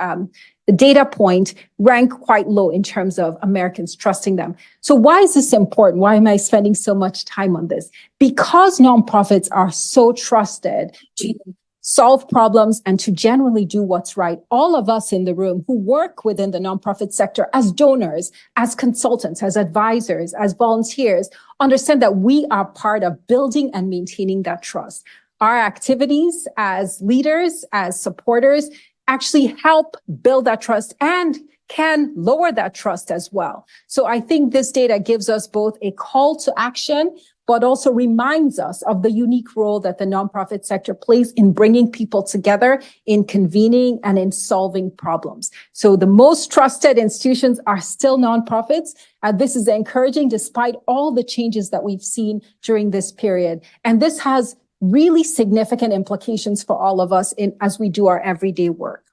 data point, rank quite low in terms of Americans trusting them. So why is this important? Why am I spending so much time on this? Because nonprofits are so trusted to solve problems and to generally do what's right. All of us in the room who work within the nonprofit sector as donors, as consultants, as advisors, as volunteers, understand that we are part of building and maintaining that trust. Our activities as leaders, as supporters, actually help build that trust and can lower that trust as well. So I think this data gives us both a call to action, but also reminds us of the unique role that the nonprofit sector plays in bringing people together, in convening, and in solving problems. So the most trusted institutions are still nonprofits. This is encouraging despite all the changes that we've seen during this period. And this has really significant implications for all of us as we do our everyday work.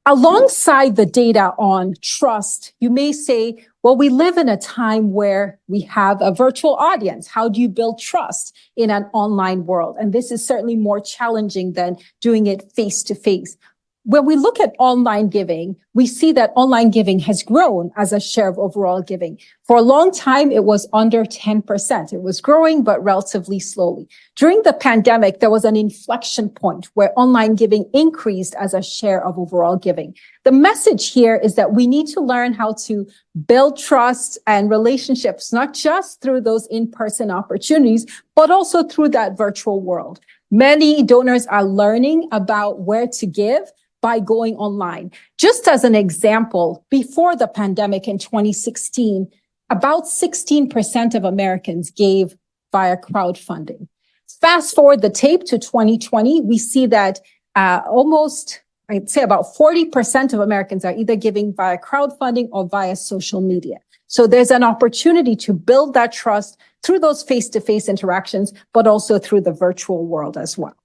Alongside the data on trust, you may say, well, we live in a time where we have a virtual audience. How do you build trust in an online world? And this is certainly more challenging than doing it face to face. When we look at online giving, we see that online giving has grown as a share of overall giving. For a long time, it was under 10%. It was growing, but relatively slowly. During the pandemic, there was an inflection point where online giving increased as a share of overall giving. The message here is that we need to learn how to build trust and relationships, not just through those in-person opportunities, but also through that virtual world. Many donors are learning about where to give by going online. Just as an example, before the pandemic in 2016, about 16% of Americans gave via crowdfunding. Fast forward the tape to 2020, we see that I'd say about 40% of Americans are either giving via crowdfunding or via social media. So there's an opportunity to build that trust through those face-to-face interactions, but also through the virtual world as well.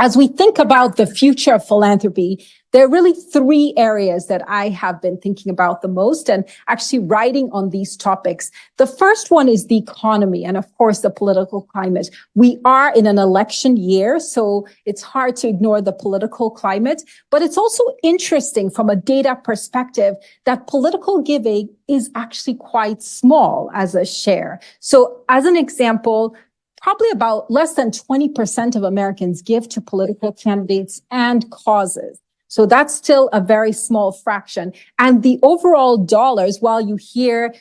As we think about the future of philanthropy, there are really three areas that I have been thinking about the most and actually writing on these topics. The first one is the economy and, of course, the political climate. We are in an election year, so it's hard to ignore the political climate. But it's also interesting from a data perspective that political giving is actually quite small as a share. So as an example, probably about less than 20% of Americans give to political candidates and causes. So that's still a very small fraction. And the overall dollars, while you hear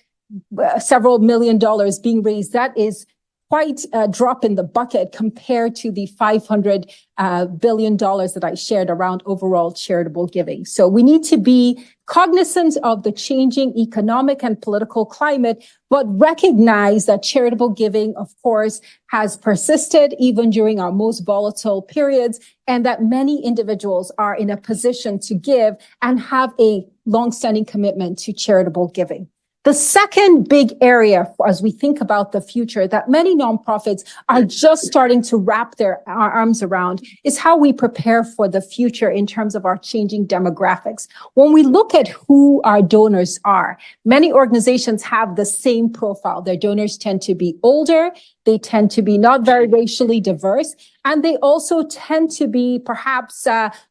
several $1 million being raised, that is quite a drop in the bucket compared to the $500 billion that I shared around overall charitable giving. So we need to be cognizant of the changing economic and political climate, but recognize that charitable giving, of course, has persisted even during our most volatile periods, and that many individuals are in a position to give and have a longstanding commitment to charitable giving. The second big area as we think about the future that many nonprofits are just starting to wrap their arms around is how we prepare for the future in terms of our changing demographics. When we look at who our donors are, many organizations have the same profile. Their donors tend to be older, they tend to be not very racially diverse, and they also tend to be perhaps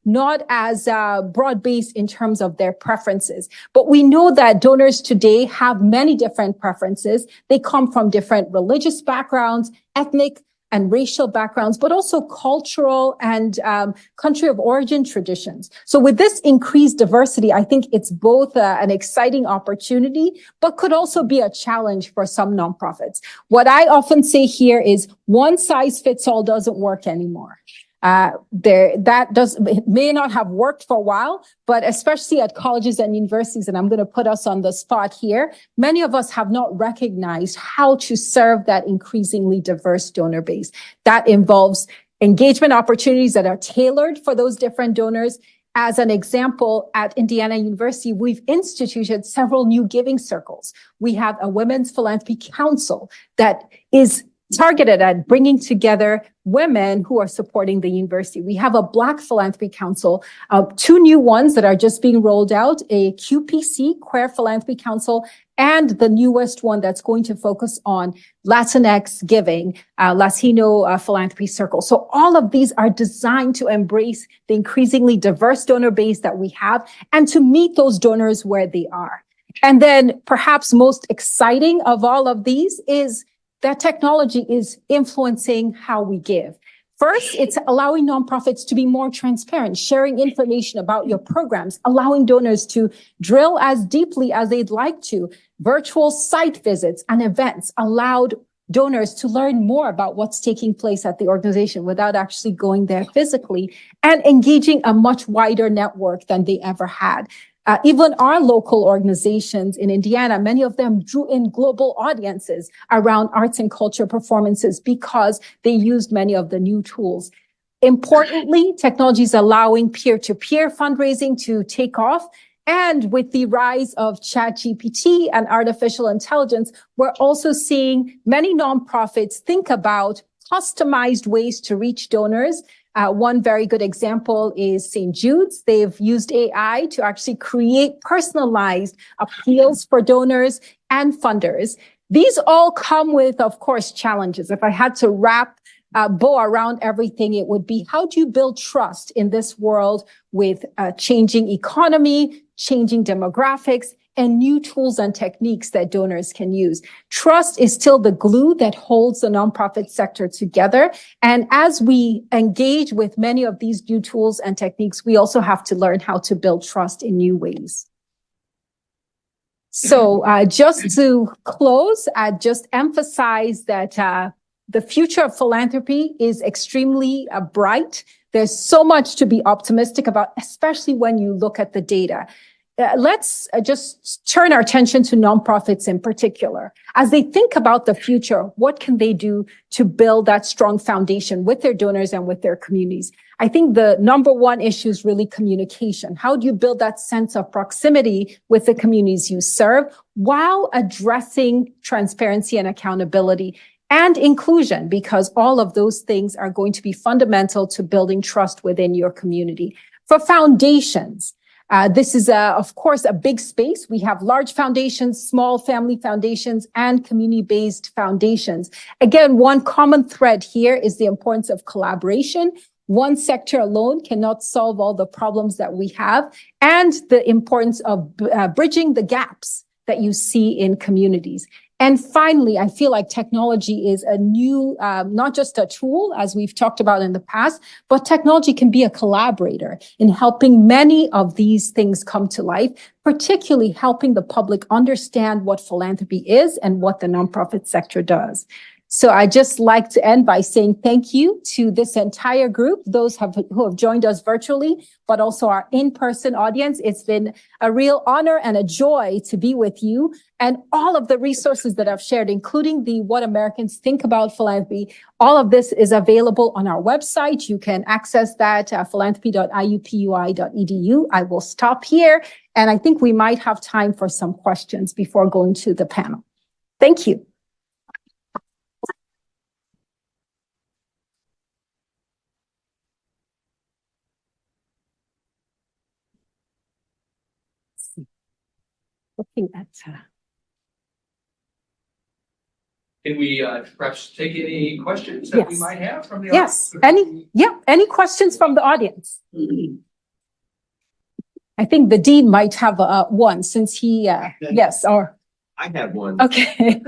not as broad-based in terms of their preferences. But we know that donors today have many different preferences. They come from different religious backgrounds, ethnic and racial backgrounds, but also cultural and country of origin traditions. So with this increased diversity, I think it's both an exciting opportunity, but could also be a challenge for some nonprofits. What I often say here is one size fits all doesn't work anymore. It may not have worked for a while, but especially at colleges and universities, and I'm going to put us on the spot here, many of us have not recognized how to serve that increasingly diverse donor base. That involves engagement opportunities that are tailored for those different donors. As an example, at Indiana University, we've instituted several new giving circles. We have a Women's Philanthropy Council that is targeted at bringing together women who are supporting the university. We have a Black Philanthropy Council, two new ones that are just being rolled out, a QPC, Queer Philanthropy Council, and the newest one that's going to focus on Latinx giving, Latino Philanthropy Circle. So all of these are designed to embrace the increasingly diverse donor base that we have and to meet those donors where they are. And then perhaps most exciting of all of these is that technology is influencing how we give. First, it's allowing nonprofits to be more transparent, sharing information about your programs, allowing donors to drill as deeply as they'd like to. Virtual site visits and events allowed donors to learn more about what's taking place at the organization without actually going there physically and engaging a much wider network than they ever had. Even our local organizations in Indiana, many of them drew in global audiences around arts and culture performances because they used many of the new tools. Importantly, technology is allowing peer-to-peer fundraising to take off. And with the rise of ChatGPT and artificial intelligence, we're also seeing many nonprofits think about customized ways to reach donors. One very good example is St. Jude's. They've used AI to actually create personalized appeals for donors and funders. These all come with, of course, challenges. If I had to wrap a bow around everything, it would be, how do you build trust in this world with a changing economy, changing demographics, and new tools and techniques that donors can use? Trust is still the glue that holds the nonprofit sector together. And as we engage with many of these new tools and techniques, we also have to learn how to build trust in new ways. So just to close, I'd just emphasize that the future of philanthropy is extremely bright. There's so much to be optimistic about, especially when you look at the data. Let's just turn our attention to nonprofits in particular. As they think about the future, what can they do to build that strong foundation with their donors and with their communities? I think the number one issue is really communication. How do you build that sense of proximity with the communities you serve while addressing transparency and accountability and inclusion? Because all of those things are going to be fundamental to building trust within your community. For foundations, this is, of course, a big space. We have large foundations, small family foundations, and community-based foundations. Again, one common thread here is the importance of collaboration. One sector alone cannot solve all the problems that we have, and the importance of bridging the gaps that you see in communities. And finally, I feel like technology is a new, not just a tool, as we've talked about in the past, but technology can be a collaborator in helping many of these things come to life, particularly helping the public understand what philanthropy is and what the nonprofit sector does. So I just like to end by saying thank you to this entire group, those who have joined us virtually, but also our in-person audience. It's been a real honor and a joy to be with you. And all of the resources that I've shared, including the What Americans Think About Philanthropy, all of this is available on our website. You can access that at philanthropy.iupui.edu. I will stop here, and I think we might have time for some questions before going to the panel. Thank you. Looking at Can we perhaps take any questions that we might have from the yes, audience? any questions from the audience? I think the dean might have one since he yes, or I have one. okay.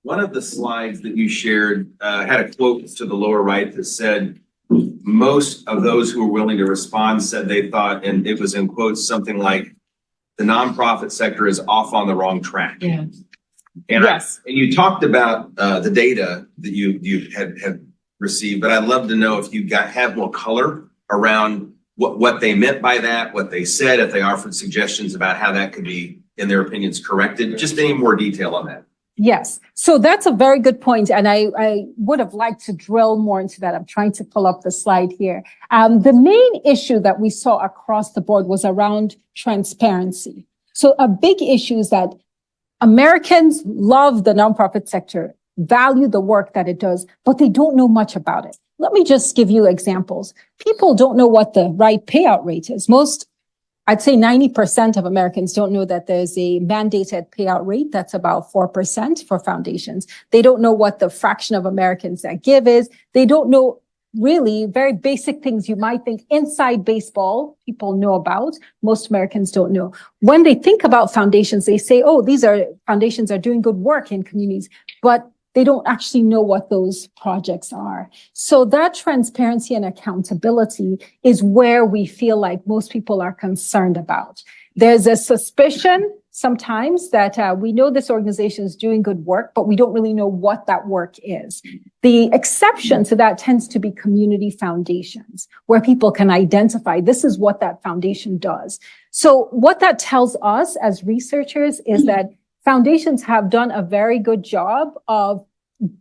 One of the slides that you shared had a quote to the lower right that said, most of those who were willing to respond said they thought, and it was in quotes, something like, the nonprofit sector is off on the wrong track. Yeah. And Yes. and you talked about the data that you had received, but I'd love to know if you have more color around what they meant by that, what they said, if they offered suggestions about how that could be, in their opinions, corrected. Just any more detail on that. Yes. So that's a very good point. And I would have liked to drill more into that. I'm trying to pull up the slide here. The main issue that we saw across the board was around transparency. So a big issue is that Americans love the nonprofit sector, value the work that it does, but they don't know much about it. Let me just give you examples. People don't know what the right payout rate is. I'd say 90% of Americans don't know that there's a mandated payout rate that's about 4% for foundations. They don't know what the fraction of Americans that give is. They don't know really very basic things you might think inside baseball people know about. Most Americans don't know. When they think about foundations, they say, oh, foundations are doing good work in communities, but they don't actually know what those projects are. So that transparency and accountability is where we feel like most people are concerned about. There's a suspicion sometimes that we know this organization is doing good work, but we don't really know what that work is. The exception to that tends to be community foundations, where people can identify this is what that foundation does. So what that tells us as researchers is that foundations have done a very good job of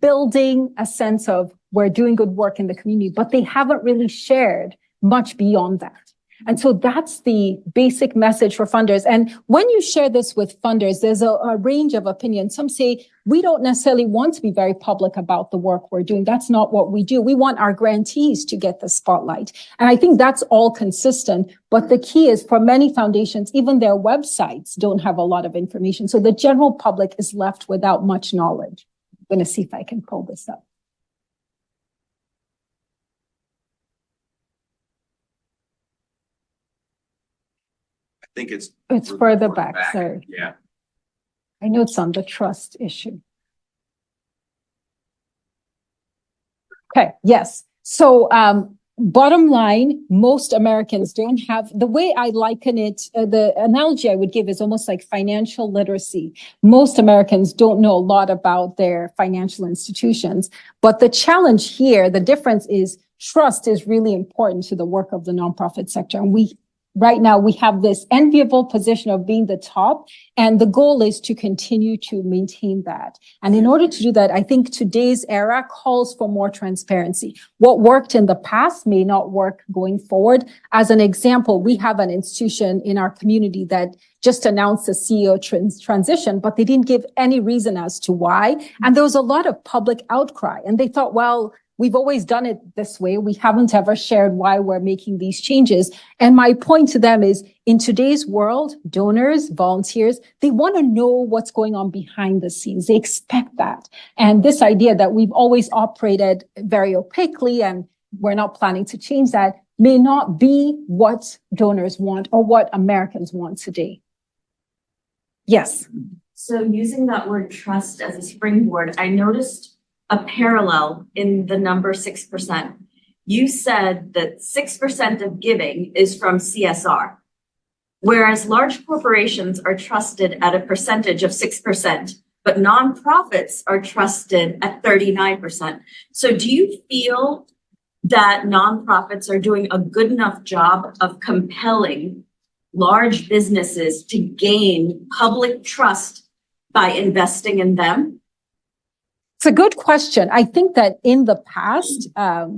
building a sense of we're doing good work in the community, but they haven't really shared much beyond that. And so that's the basic message for funders. And when you share this with funders, there's a range of opinions. Some say, we don't necessarily want to be very public about the work we're doing. That's not what we do. We want our grantees to get the spotlight. And I think that's all consistent. But the key is for many foundations, even their websites don't have a lot of information. So the general public is left without much knowledge. I'm going to see if I can pull this up. I think it's further back. Sorry. Yeah. I know it's on the trust issue. Okay. Yes. So, bottom line, most Americans don't have, the way I liken it, the analogy I would give is almost like financial literacy. Most Americans don't know a lot about their financial institutions, but the challenge here, the difference is trust is really important to the work of the nonprofit sector. And right now we have this enviable position of being the top, and the goal is to continue to maintain that. And in order to do that, I think today's era calls for more transparency. What worked in the past may not work going forward. As an example, we have an institution in our community that just announced a CEO transition, but they didn't give any reason as to why. And there was a lot of public outcry, and they thought, well, we've always done it this way. We haven't ever shared why we're making these changes. And my point to them is, in today's world, donors, volunteers, they want to know what's going on behind the scenes. They expect that. And this idea that we've always operated very opaquely and we're not planning to change that may not be what donors want or what Americans want today. Yes. So using that word trust as a springboard, I noticed a parallel in the number 6%. You said that 6% of giving is from CSR, whereas large corporations are trusted at a percentage of 6%, but nonprofits are trusted at 39%. So do you feel that nonprofits are doing a good enough job of compelling large businesses to gain public trust by investing in them? It's a good question. I think that in the past,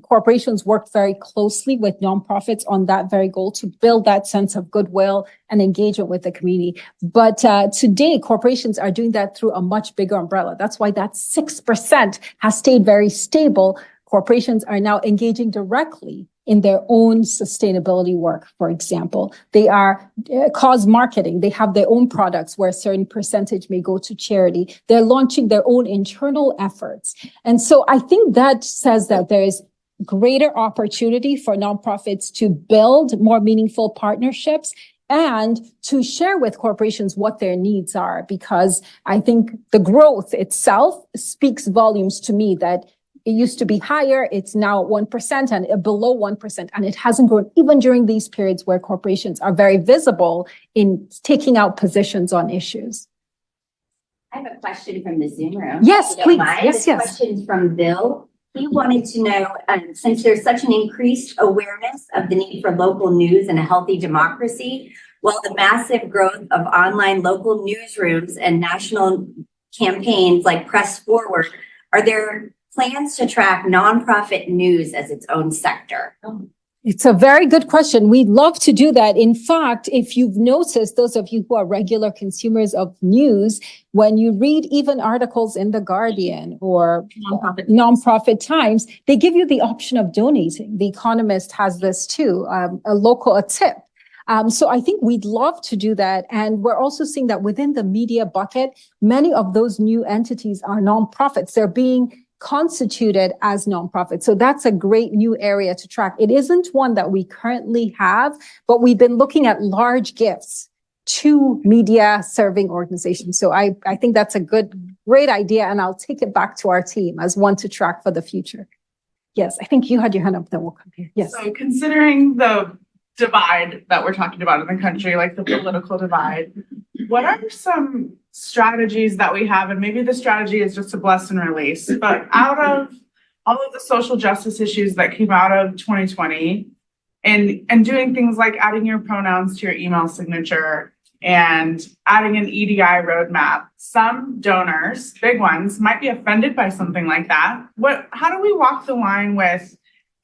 corporations worked very closely with nonprofits on that very goal to build that sense of goodwill and engagement with the community. But today, corporations are doing that through a much bigger umbrella. That's why that 6% has stayed very stable. Corporations are now engaging directly in their own sustainability work, for example. They are cause marketing. They have their own products where a certain percentage may go to charity. They're launching their own internal efforts. And so I think that says that there is greater opportunity for nonprofits to build more meaningful partnerships and to share with corporations what their needs are, because I think the growth itself speaks volumes to me that it used to be higher, it's now at 1% and below 1%, and it hasn't grown even during these periods where corporations are very visible in taking out positions on issues. I have a question from the Zoom room. Yes, please. Yes, This yes. question is from Bill. He wanted to know, since there's such an increased awareness of the need for local news and a healthy democracy, while the massive growth of online local newsrooms and national campaigns like Press Forward, are there plans to track nonprofit news as its own sector? It's a very good question. We'd love to do that. In fact, if you've noticed, those of you who are regular consumers of news, when you read even articles in The Guardian or Nonprofit Times, they give you the option of donating. The Economist has this too, a tip. So I think we'd love to do that. And we're also seeing that within the media bucket, many of those new entities are nonprofits. They're being constituted as nonprofits. So that's a great new area to track. It isn't one that we currently have, but we've been looking at large gifts to media serving organizations. So I think that's a great idea. And I'll take it back to our team as one to track for the future. Yes, I think you had your hand up there. We'll come here. Yes. So considering the divide that we're talking about in the country, like the political divide, what are some strategies that we have? And maybe the strategy is just to bless and release, but out of all of the social justice issues that came out of 2020 and doing things like adding your pronouns to your email signature and adding an EDI roadmap, some donors, big ones, might be offended by something like that. How do we walk the line with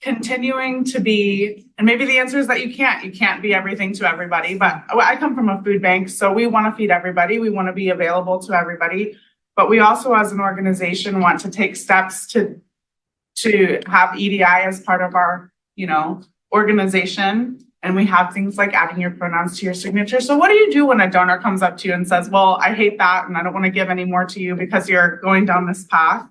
continuing to be, and maybe the answer is that you can't be everything to everybody, but I come from a food bank, so we want to feed everybody. We want to be available to everybody, but we also as an organization want to take steps to have EDI as part of our, organization. And we have things like adding your pronouns to your signature. So what do you do when a donor comes up to you and says, well, I hate that and I don't want to give any more to you because you're going down this path?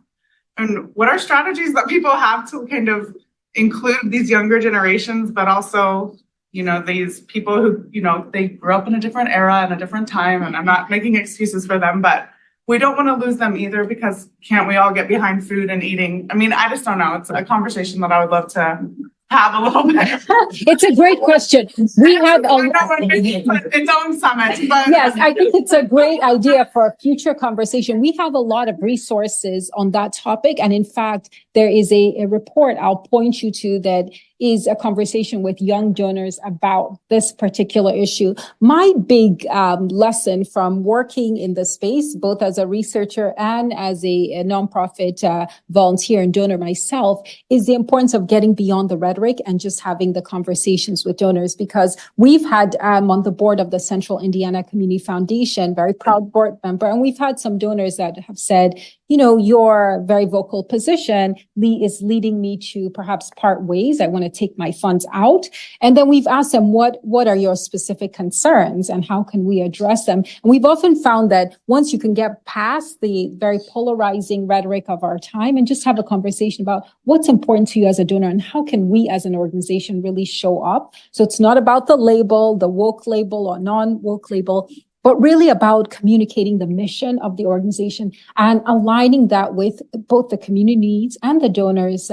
And what are strategies that people have to kind of include these younger generations, but also, these people who, they grew up in a different era and a different time, and I'm not making excuses for them, but we don't want to lose them either, because can't we all get behind food and eating? I mean, I just don't know. It's a conversation that I would love to have a little bit. It's a great question. We have its own summit, but yes, I think it's a great idea for a future conversation. We have a lot of resources on that topic. And in fact, there is a report I'll point you to that is a conversation with young donors about this particular issue. My big lesson from working in the space, both as a researcher and as a nonprofit volunteer and donor myself, is the importance of getting beyond the rhetoric and just having the conversations with donors. Because we've had on the board of the Central Indiana Community Foundation, very proud board member, and we've had some donors that have said, your very vocal position is leading me to perhaps part ways. I want to take my funds out. And then we've asked them, what are your specific concerns and how can we address them? And we've often found that once you can get past the very polarizing rhetoric of our time and just have a conversation about what's important to you as a donor and how can we as an organization really show up. So it's not about the label, the woke label or non-woke label, but really about communicating the mission of the organization and aligning that with both the community needs and the donors'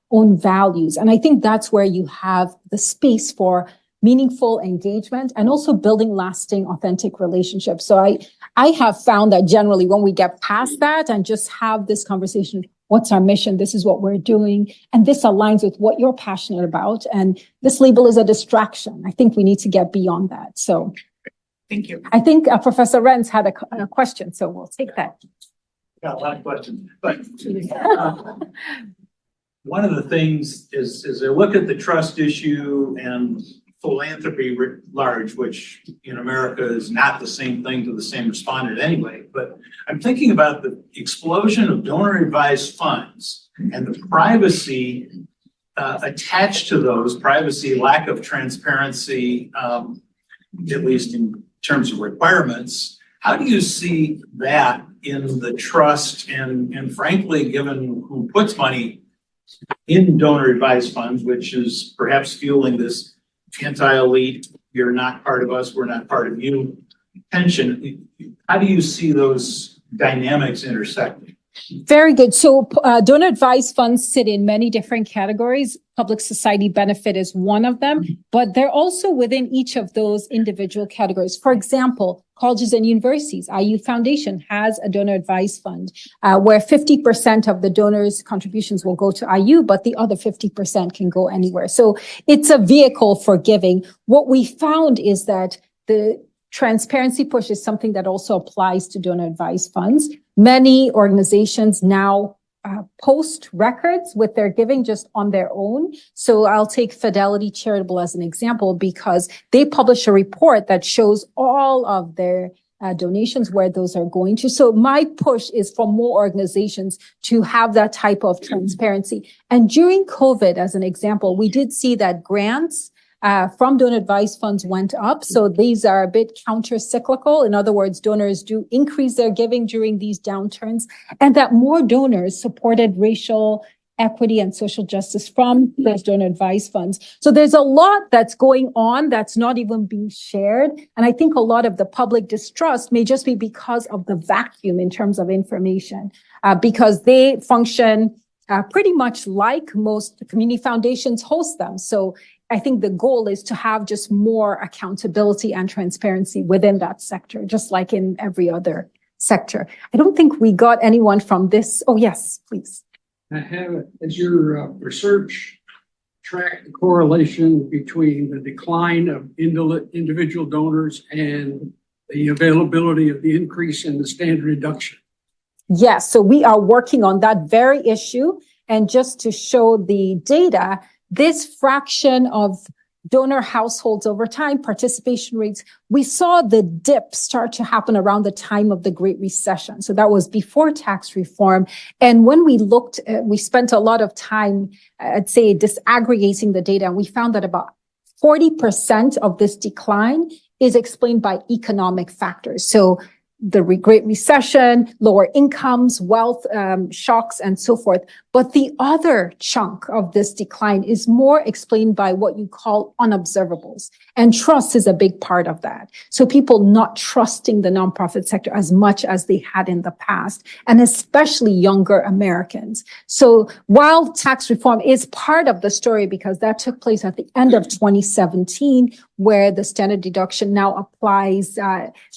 own values. And I think that's where you have the space for meaningful engagement and also building lasting, authentic relationships. So I have found that generally when we get past that and just have this conversation, what's our mission? This is what we're doing. And this aligns with what you're passionate about. And this label is a distraction. I think we need to get beyond that. So thank you. I think Professor Renz had a question, so we'll take that. Got a lot of questions, but one of the things is I look at the trust issue and philanthropy writ large, which in America is not the same thing to the same respondent anyway. But I'm thinking about the explosion of donor advised funds and the privacy attached to those, privacy, lack of transparency, at least in terms of requirements. How do you see that in the trust and frankly, given who puts money in donor advised funds, which is perhaps fueling this anti-elite you're not part of us, we're not part of you tension. How do you see those dynamics intersecting? Very good. So donor advised funds sit in many different categories. Public society benefit is one of them, but they're also within each of those individual categories. For example, colleges and universities, IU Foundation has a donor advised fund where 50% of the donors' contributions will go to IU, but the other 50% can go anywhere. So it's a vehicle for giving. What we found is that the transparency push is something that also applies to donor advised funds. Many organizations now post records with their giving just on their own. So I'll take Fidelity Charitable as an example because they publish a report that shows all of their donations, where those are going to. So my push is for more organizations to have that type of transparency. And during COVID, as an example, we did see that grants from donor advised funds went up. So these are a bit counter-cyclical. In other words, donors do increase their giving during these downturns, and that more donors supported racial equity and social justice from those donor advised funds. So there's a lot that's going on that's not even being shared. And I think a lot of the public distrust may just be because of the vacuum in terms of information, because they function pretty much like most community foundations host them. So I think the goal is to have just more accountability and transparency within that sector, just like in every other sector. I don't think we got anyone from this. Oh, yes, please. Has your research tracked the correlation between the decline of individual donors and the availability of the increase in the standard deduction? Yes, so we are working on that very issue. And just to show the data, this fraction of donor households over time, participation rates, we saw the dip start to happen around the time of the Great Recession. So that was before tax reform. And when we looked, we spent a lot of time, I'd say, disaggregating the data. And we found that about 40% of this decline is explained by economic factors. So the Great Recession, lower incomes, wealth shocks, and so forth. But the other chunk of this decline is more explained by what you call unobservables. And trust is a big part of that. So people not trusting the nonprofit sector as much as they had in the past, and especially younger Americans. So while tax reform is part of the story, because that took place at the end of 2017, where the standard deduction now applies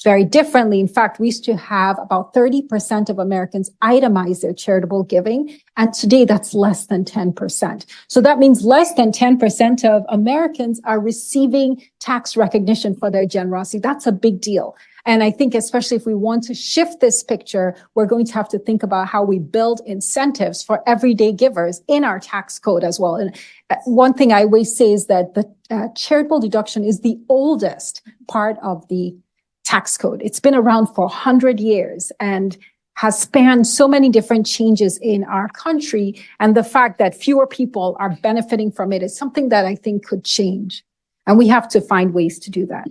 very differently. In fact, we used to have about 30% of Americans itemize their charitable giving. And today that's less than 10%. So that means less than 10% of Americans are receiving tax recognition for their generosity. That's a big deal. And I think especially if we want to shift this picture, we're going to have to think about how we build incentives for everyday givers in our tax code as well. And one thing I always say is that the charitable deduction is the oldest part of the tax code. It's been around for 100 years and has spanned so many different changes in our country. And the fact that fewer people are benefiting from it is something that I think could change. And we have to find ways to do that.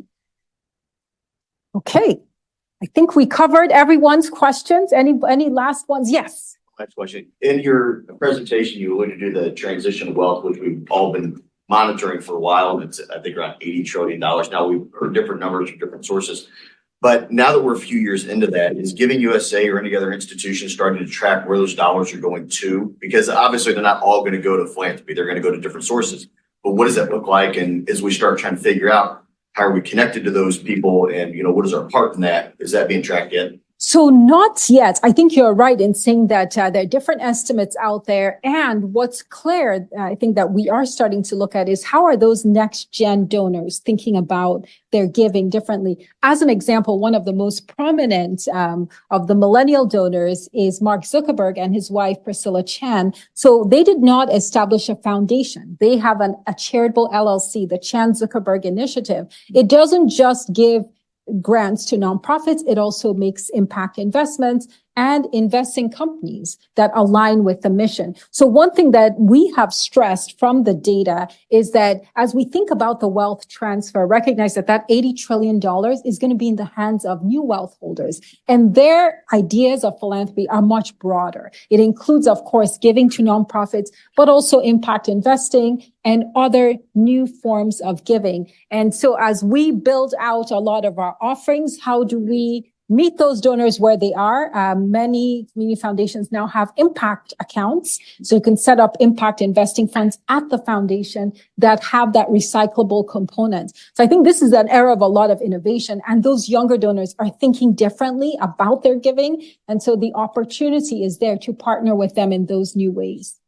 Okay. I think we covered everyone's questions. Any last ones? Yes. Next question. In your presentation, you alluded to the transition of wealth, which we've all been monitoring for a while. It's, I think, around $80 trillion. Now we've heard different numbers from different sources. But now that we're a few years into that, is Giving USA or any other institution starting to track where those dollars are going to? Because obviously they're not all going to go to philanthropy. They're going to go to different sources. But what does that look like? And as we start trying to figure out how are we connected to those people and, what is our part in that? Is that being tracked yet? So not yet. I think you're right in saying that there are different estimates out there. And what's clear, I think that we are starting to look at is how are those next gen donors thinking about their giving differently? As an example, one of the most prominent of the millennial donors is Mark Zuckerberg and his wife, Priscilla Chan. So they did not establish a foundation. They have a charitable LLC, the Chan Zuckerberg Initiative. It doesn't just give grants to nonprofits. It also makes impact investments and invest in companies that align with the mission. So one thing that we have stressed from the data is that as we think about the wealth transfer, recognize that that $80 trillion is going to be in the hands of new wealth holders. And their ideas of philanthropy are much broader. It includes, of course, giving to nonprofits, but also impact investing and other new forms of giving. And so as we build out a lot of our offerings, how do we meet those donors where they are? Many community foundations now have impact accounts. So you can set up impact investing funds at the foundation that have that recyclable component. So I think this is an era of a lot of innovation, and those younger donors are thinking differently about their giving. And so the opportunity is there to partner with them in those new ways.